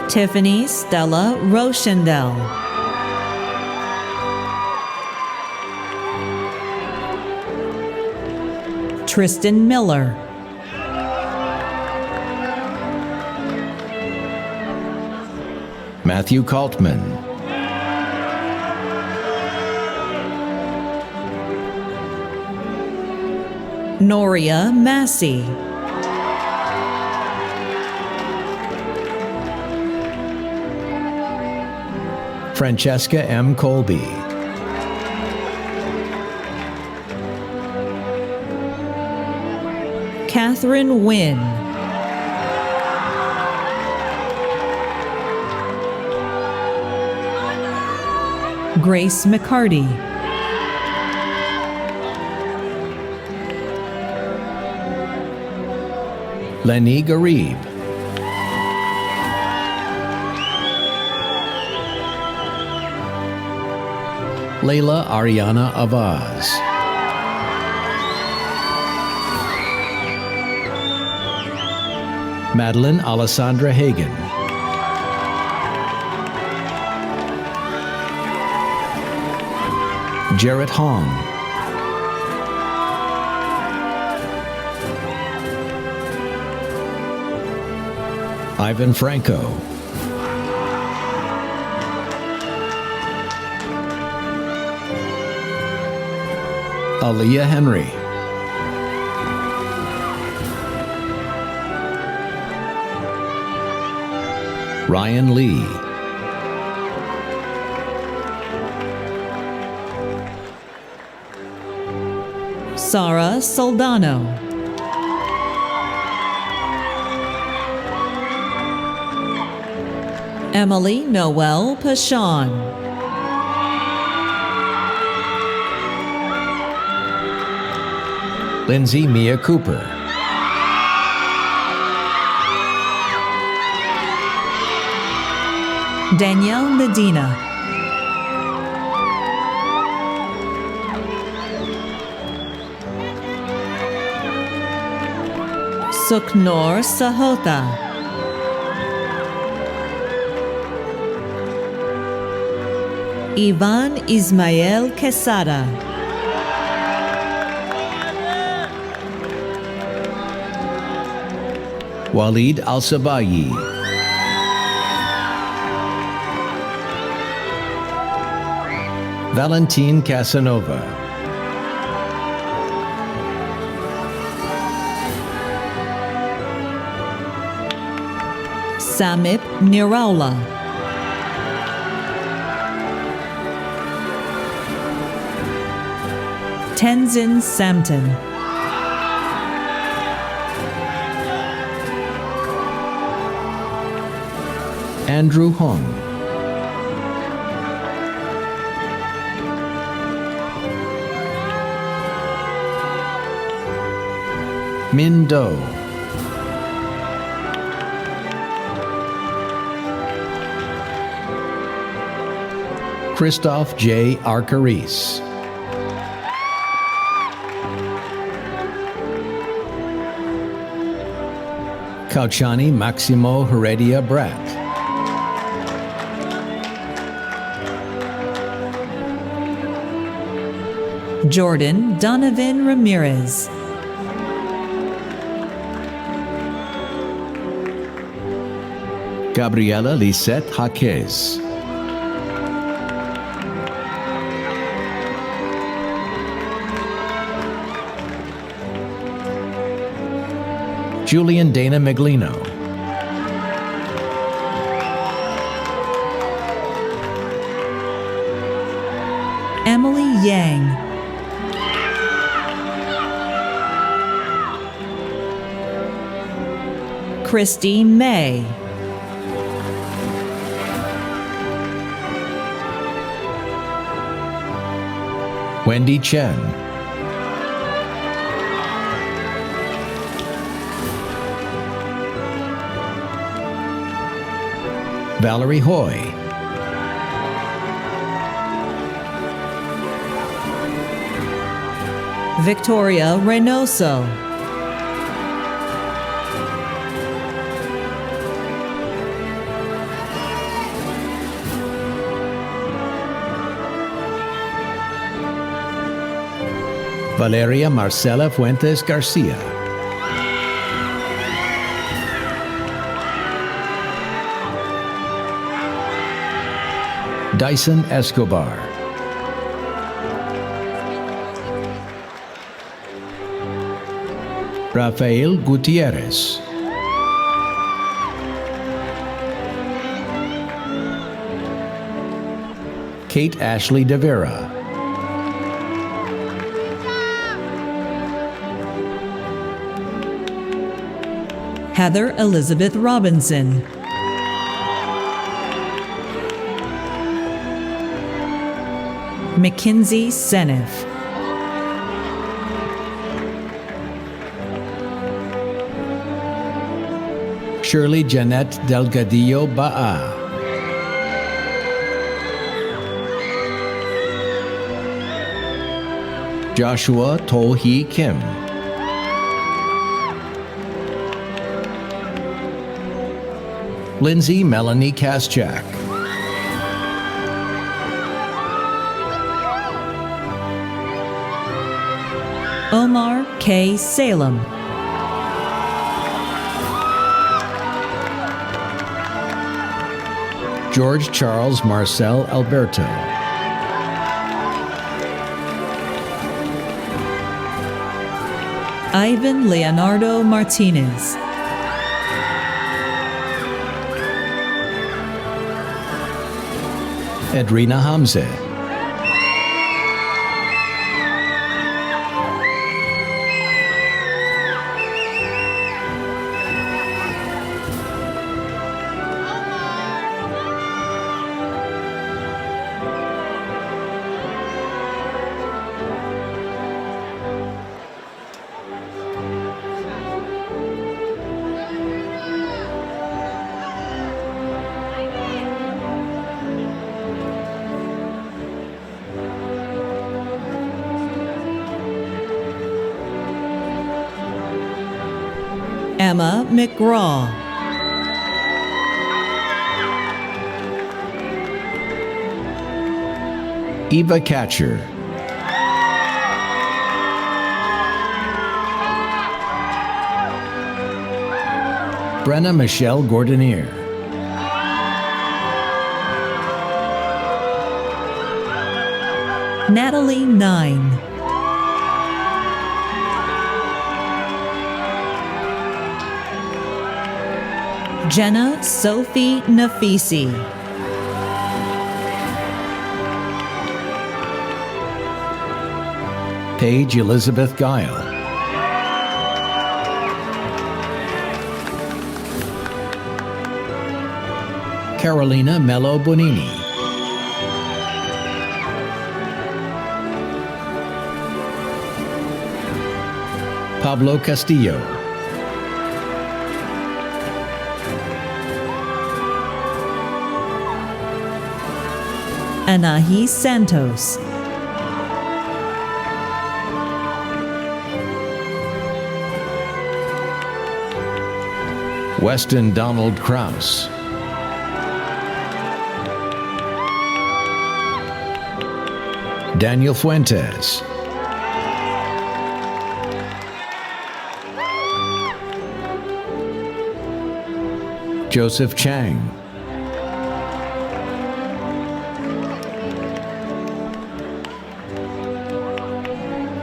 Tiffany Stella Rochendell. Tristan Miller. Matthew Kaltman. Noria Massey. Francesca M. Colby. Catherine Wynn. Grace McCarty. Lenny Garib. Layla Ariana Avaz. Madeline Alessandra Hagen. Jarrett Hong. Ivan Franco. Aaliyah Henry. Ryan Lee. Sara Soldano. Emily Noel Pashon. Lindsay Mia Cooper. Danielle Medina. Suknor Sahota. Ivan Ismael Quesada. Walid Al-Sabayi. Valentin Casanova. Samip Niraula. Tenzin Samton. Andrew Hong. Min Do. Christoph J. Arcaris. Kauchani Maximo Heredia Brat. Jordan Donovan Ramirez. Gabriela Lisette Jaquez. Julian Dana Miglino. Emily Yang. Christy May. Wendy Chen. Valerie Hoy. Victoria Reynoso. Valeria Marcela Fuentes Garcia. Dyson Escobar. Rafael Gutierrez. Kate Ashley De Vera. Heather Elizabeth Robinson. Mackenzie Seneff. Shirley Jeanette Delgadillo Ba'a. Joshua Tohi Kim. Lindsay Melanie Kaschak. Omar K. Salem. George Charles Marcel Alberto. Ivan Leonardo Martinez. Edrina Hamze. Emma McGraw. Eva Catcher. Brenna Michelle Gordonier. Natalie Nine. Jenna Sophie Nafisi. Paige Elizabeth Guile. Carolina Mello Bonini. Pablo Castillo. Anahi Santos. Weston Donald Krause. Daniel Fuentes. Joseph Chang.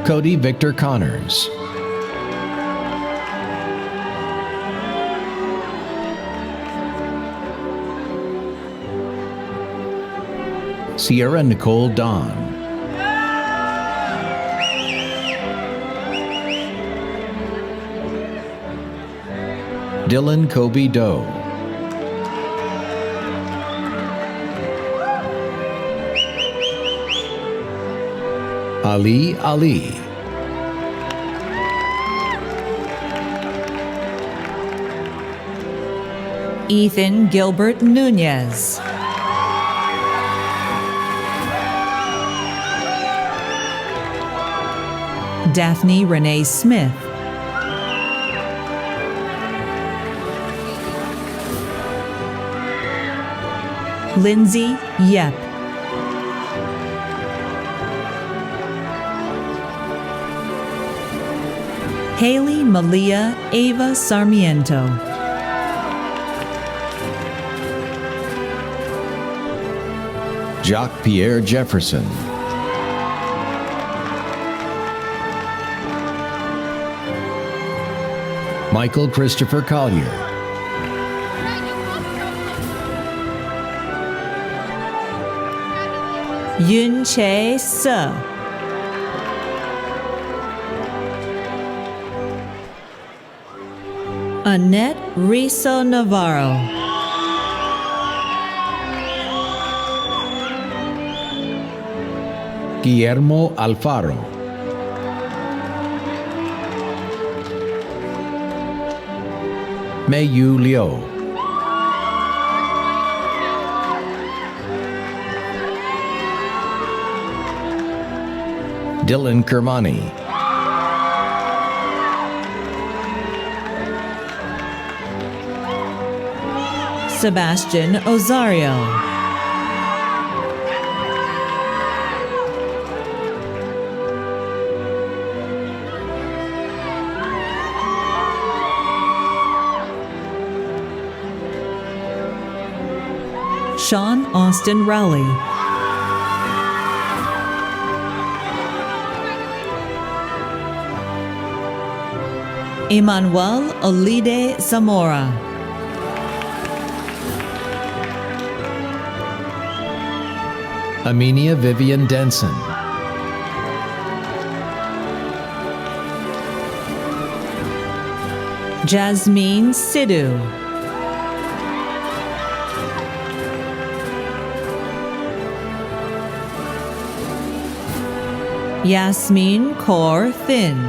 Cody Victor Connors. Sierra Nicole Don. Dylan Kobe Doe. Ali Ali. Ethan Gilbert Nunez. Daphne Renee Smith. Lindsay Yep. Haley Malia Ava Sarmiento. Jacques Pierre Jefferson. Michael Christopher Collier. Yun Che Se. Annette Riso Navarro. Guillermo Alfaro. Mei Yu Liu. Dylan Kermani. Sebastian Ozario. Sean Austin Rowley. Emmanuel Olide Zamora. Aminia Vivian Denson. Jasmine Sidhu. Yasmin Kaur Thind.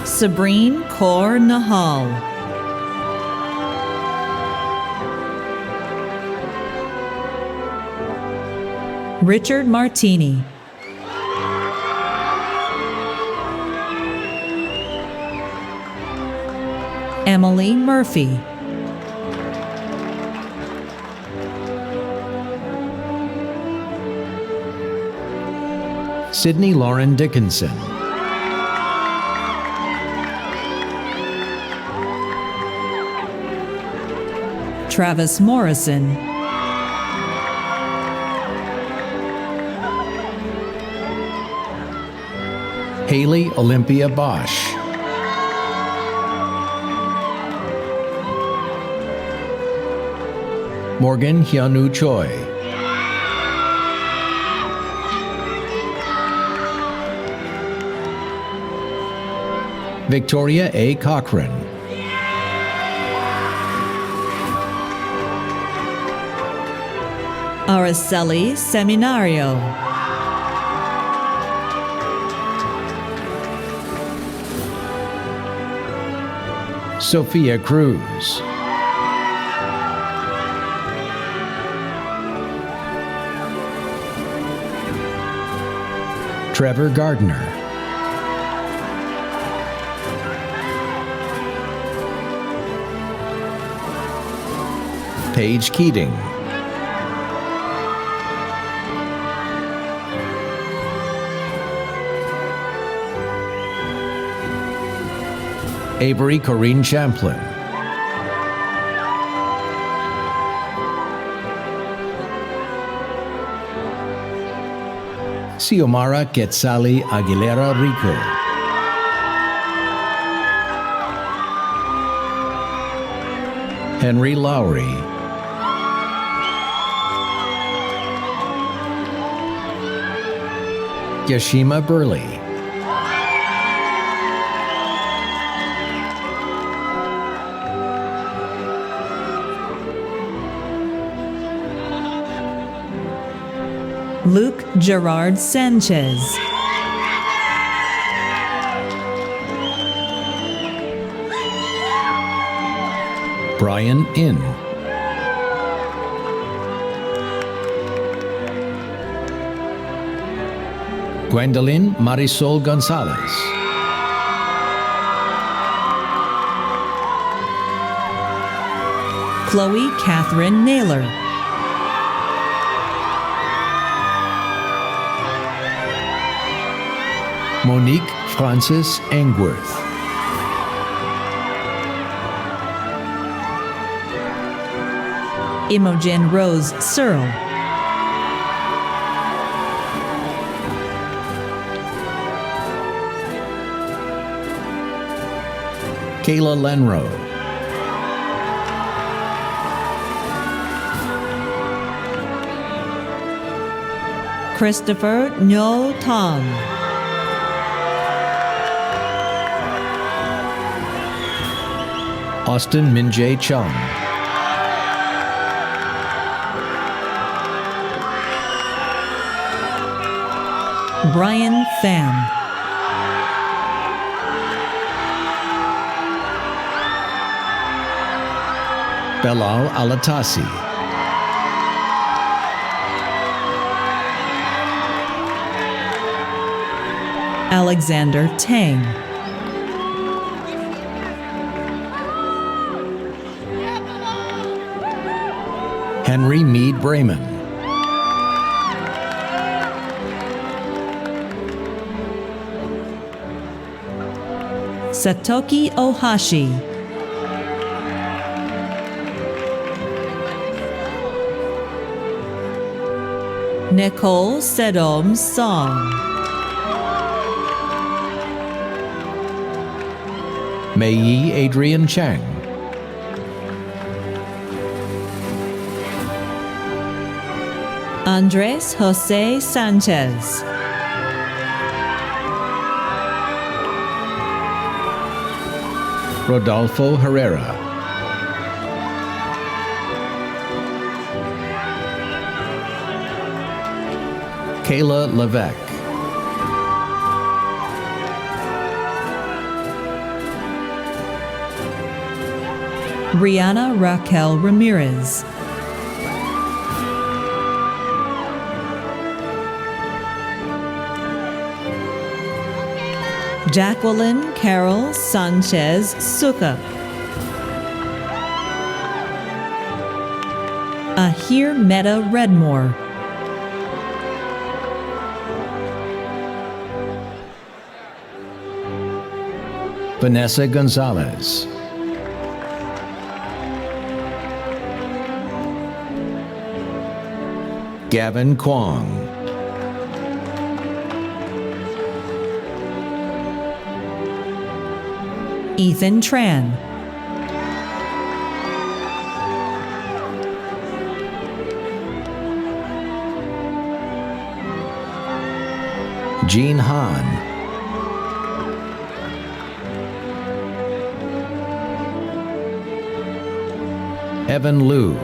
Sabrine Kaur Nahal. Richard Martini. Emily Murphy. Sydney Lauren Dickinson. Travis Morrison. Haley Olympia Bosch. Morgan Hyunu Choi. Victoria A. Cochran. Araceli Seminario. Sophia Cruz. Trevor Gardner. Paige Keating. Avery Corrine Champlin. Xiomara Quetzali Aguilera Rico. Henry Lowry. Yashima Burley. Luke Gerard Sanchez. Brian In. Gwendolyn Marisol Gonzalez. Chloe Catherine Naylor. Monique Francis Engworth. Imogen Rose Searle. Kayla Lenrow. Christopher Nyo Tong. Austin Minjae Chung. Brian Pham. Belal Alatasi. Alexander Tang. Henry Mead Brayman. Satoki Ohashi. Nicole Sedom Song. Mei Yi Adrian Chang. Andres Jose Sanchez. Rodolfo Herrera. Kayla Levesque. Brianna Raquel Ramirez. Jacqueline Carol Sanchez Suka. Ahir Meta Redmore. Vanessa Gonzalez. Gavin Kwong. Ethan Tran. Jean Han. Evan Liu.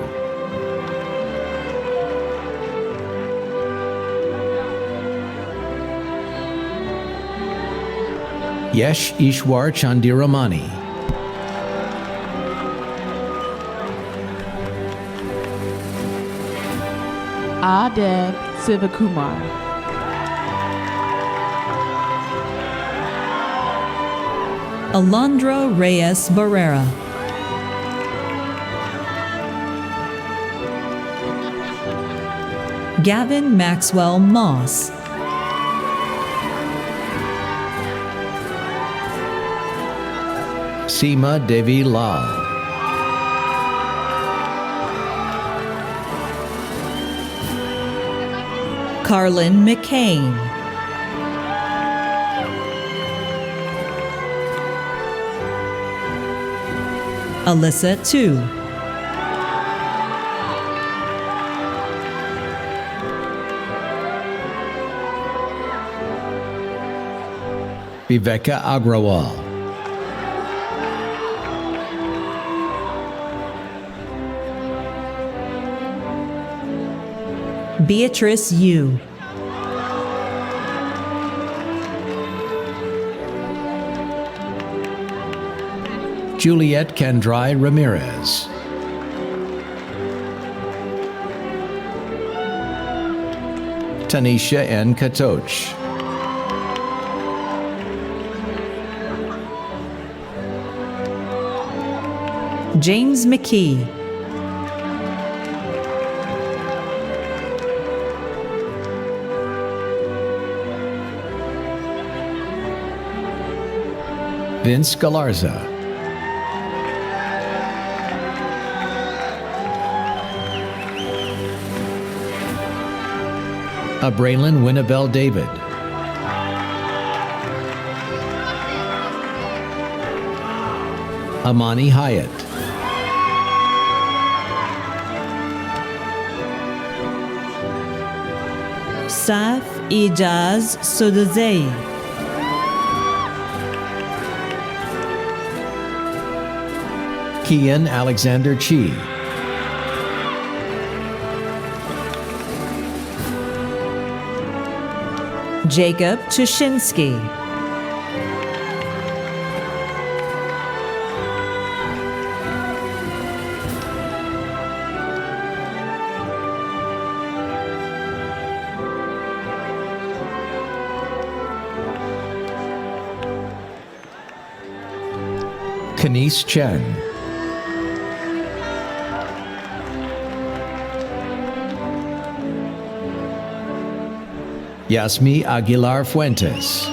Yesh Ishwar Chandiramani. Adeb Sivakumar. Alondra Reyes Barrera. Gavin Maxwell Moss. Seema Devi Lal. Carlin McCain. Alyssa Tu. Viveka Agrawal. Beatrice Yu. Juliet Candrai Ramirez. Tanisha N. Katoch. James McKee. Vince Galarza. Braylon Winnabelle David. Amani Hyatt. Saf Ijaz Suduzei. Kian Alexander Chi. Jacob Tushinsky. Kenise Chen. Yasmi Aguilar Fuentes.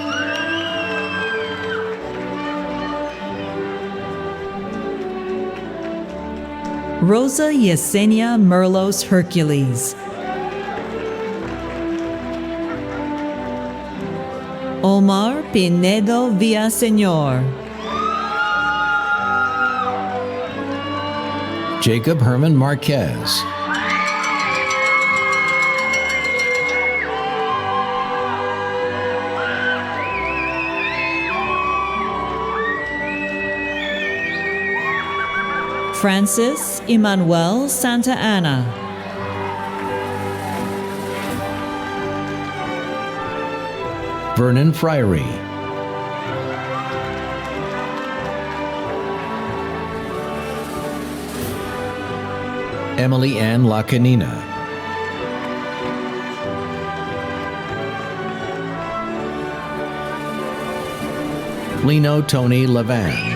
Rosa Yesenia Merlos Hercules. Omar Pinedo Villaseñor. Jacob Herman Marquez. Francis Emmanuel Santa Ana. Vernon Friery. Emily Ann Lacanina. Lino Tony Levan.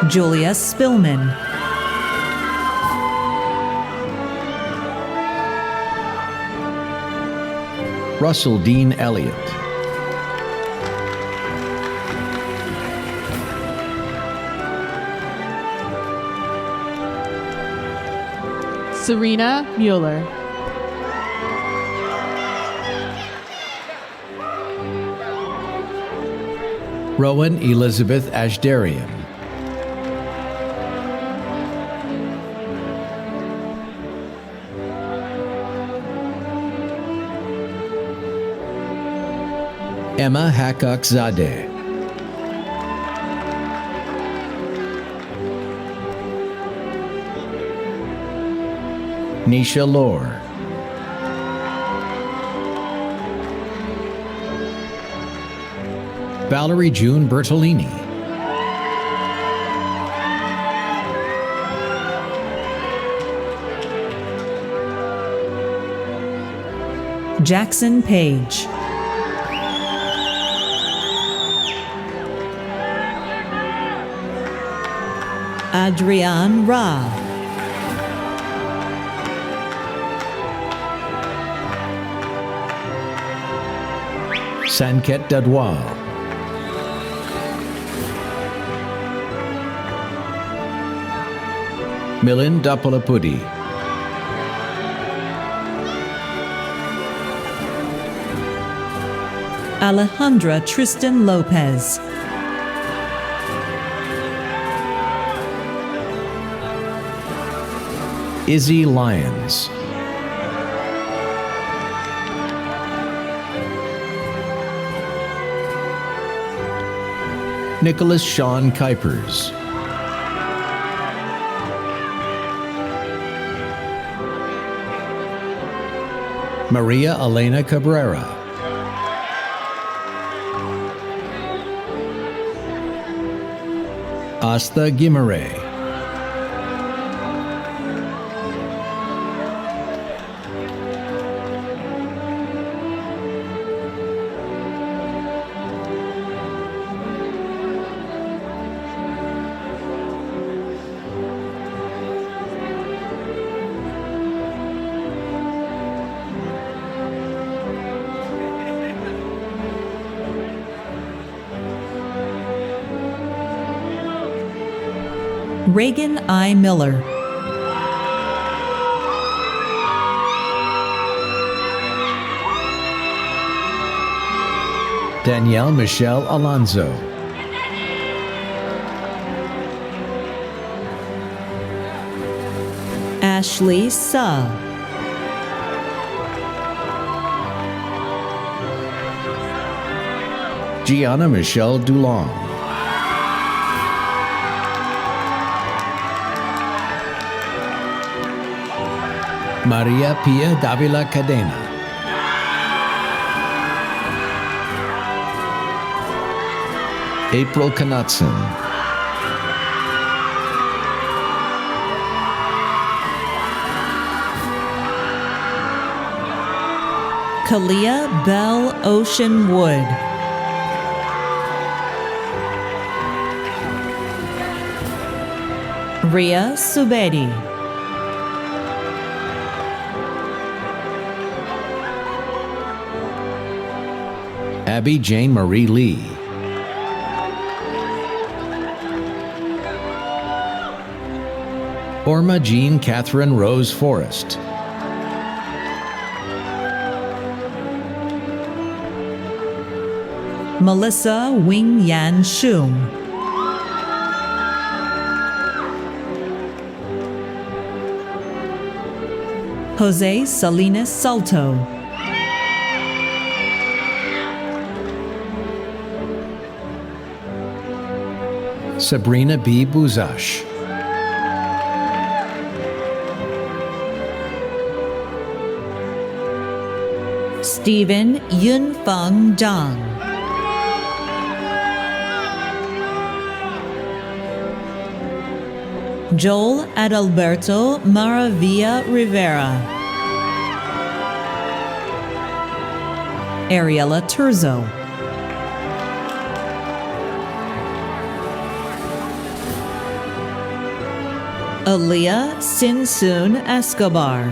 Julia Spillman, Russell Dean Elliott, Serena Mueller. Rowan Elizabeth Ashdarian, Emma Hakak-Zadeh, Nisha Lore, Valerie June Bertolini, Jackson Page, Adrian Ra, Sanket Dadwal, Milind Dapalapudi, Alejandra Tristan Lopez, Izzy Lyons, Nicholas Sean Kuipers, Maria Elena Cabrera, Asta Guimare, Reagan I. Miller, Danielle Michelle Alonzo, Ashley Suh, Gianna Michelle Dulong, Maria Pia Davila Cadena, April Knutson, Kalia Bell Ocean Wood, Ria Subedi, Abby Jane Marie Lee, Orma Jean Catherine Rose Forrest, Melissa Wing Yan Shum, Jose Salinas Salto, Sabrina B. Buzash, Stephen Yun Feng Zhang, Joel Adalberto Maravilla Rivera, Ariela Turzo, Aaliyah Sinsun Escobar.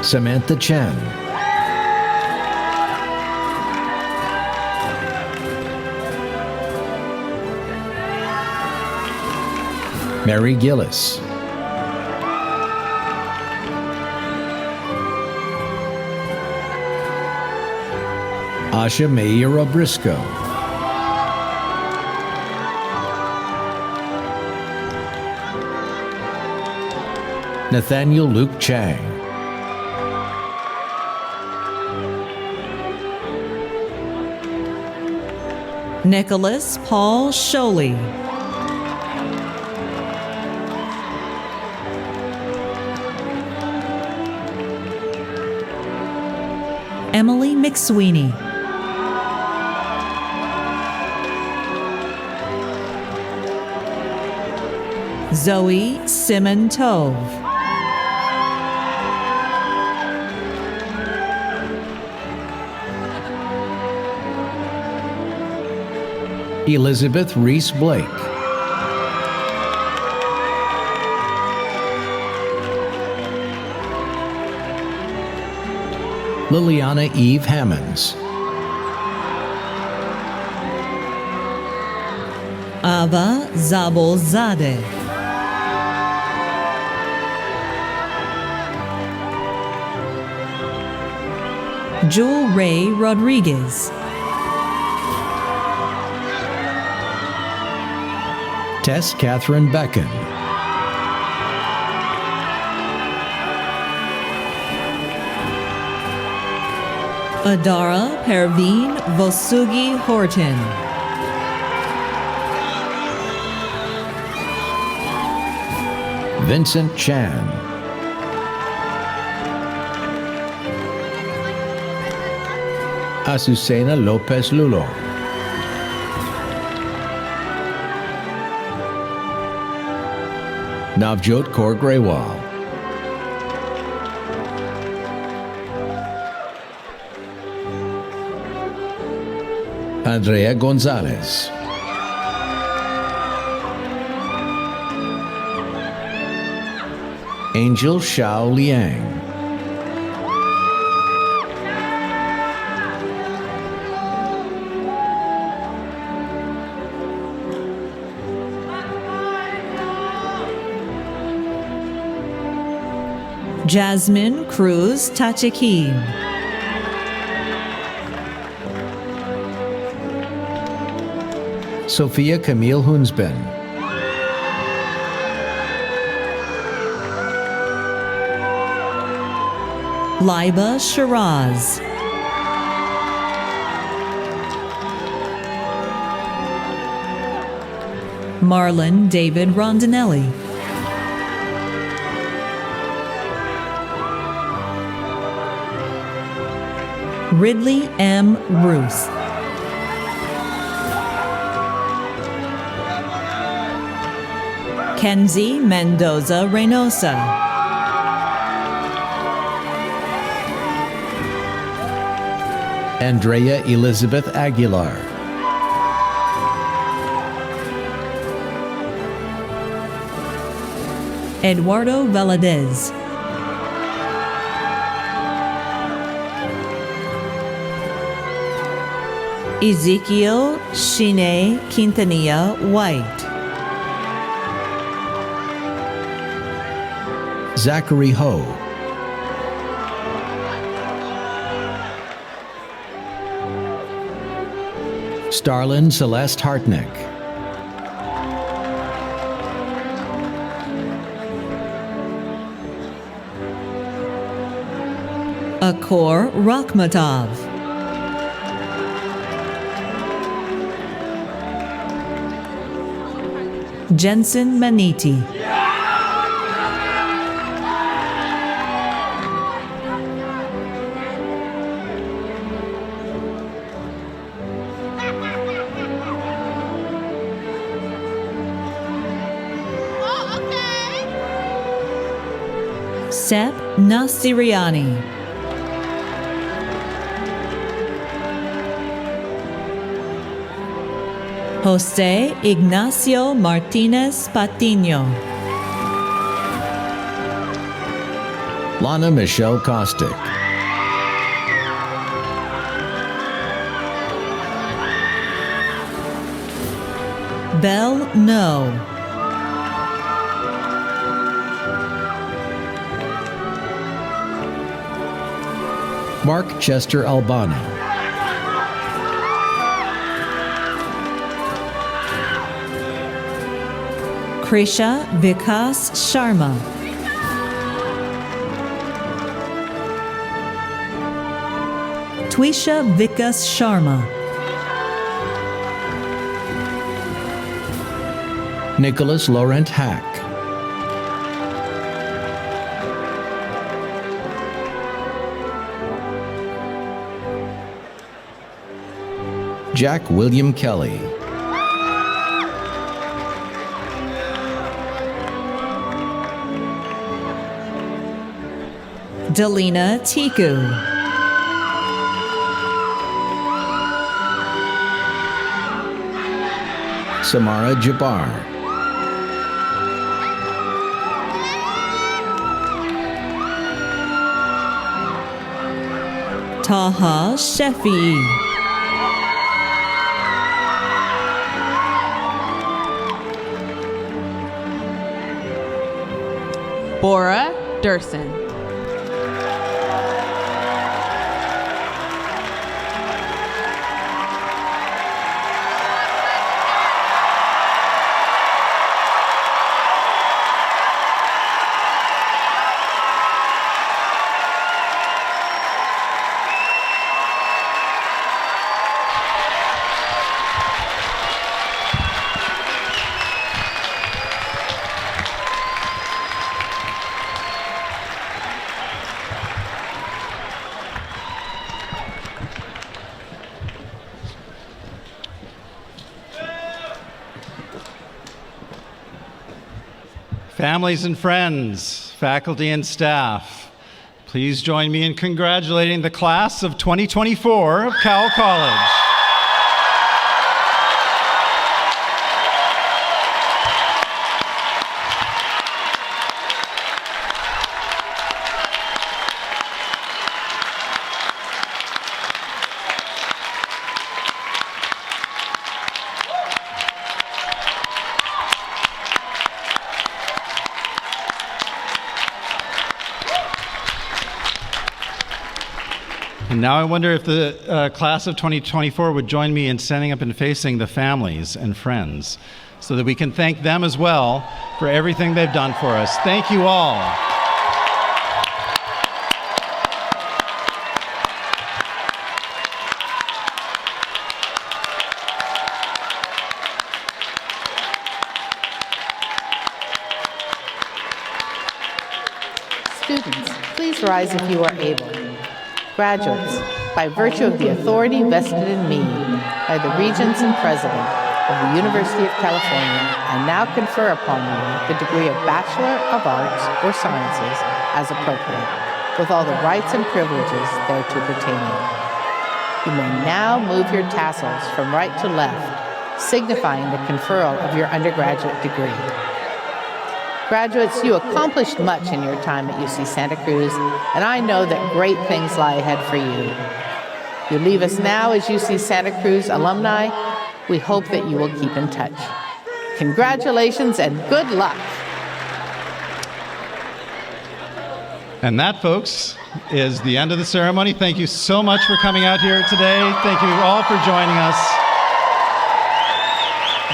Samantha Chen. Mary Gillis. Asha Mayra Briscoe. Nathaniel Luke Chang. Nicholas Paul Sholey. Emily McSweeney. Zoe Simon Tove. Elizabeth Reese Blake. Liliana Eve Hammonds. Ava Zabolzadeh. Jewel Ray Rodriguez. Tess Catherine Becken. Adara Perveen Vosugi Horton. Vincent Chan. Azucena Lopez Lulo. Navjot Kaur Grewal. Andrea Gonzalez. Angel Xiao Liang. Jasmine Cruz Tachiquin. Sophia Camille Hunsben. Liba Shiraz. Marlon David Rondinelli. Ridley M. Ruth. Kenzie Mendoza Reynosa. Andrea Elizabeth Aguilar. Eduardo Valadez. Ezekiel Shine Quintanilla White. Zachary Ho. Starlin Celeste Hartnick. Akor Rakhmatov. Jensen Maniti. Sep Nasiriani. Jose Ignacio Martinez Patiño. Lana Michelle Kostick. Belle No. Mark Chester Albano. Krisha Vikas Sharma. Twisha Vikas Sharma. Nicholas Laurent Hack. Jack William Kelly. Delina Tiku. Samara Jabbar. Taha Shefi. Bora Durson. Families and friends, faculty and staff, please join me in congratulating the class of 2024 of Cowell College. And now I wonder if the class of 2024 would join me in standing up and facing the families and friends so that we can thank them as well for everything they've done for us. Thank you all. Students, please rise if you are able. Graduates, by virtue of the authority vested in me by the Regents and President of the University of California, I now confer upon you the degree of Bachelor of Arts or Sciences as appropriate, with all the rights and privileges thereto pertaining. You may now move your tassels from right to left, signifying the conferral of your undergraduate degree. Graduates, you accomplished much in your time at UC Santa Cruz, and I know that great things lie ahead for you. You leave us now as UC Santa Cruz alumni. We hope that you will keep in touch. Congratulations and good luck. And that, folks, is the end of the ceremony. Thank you so much for coming out here today. Thank you all for joining us.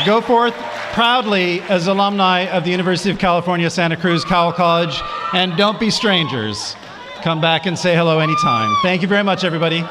Go forth proudly as alumni of the University of California, Santa Cruz, Cowell College, and don't be strangers. Come back and say hello anytime. Thank you very much, everybody.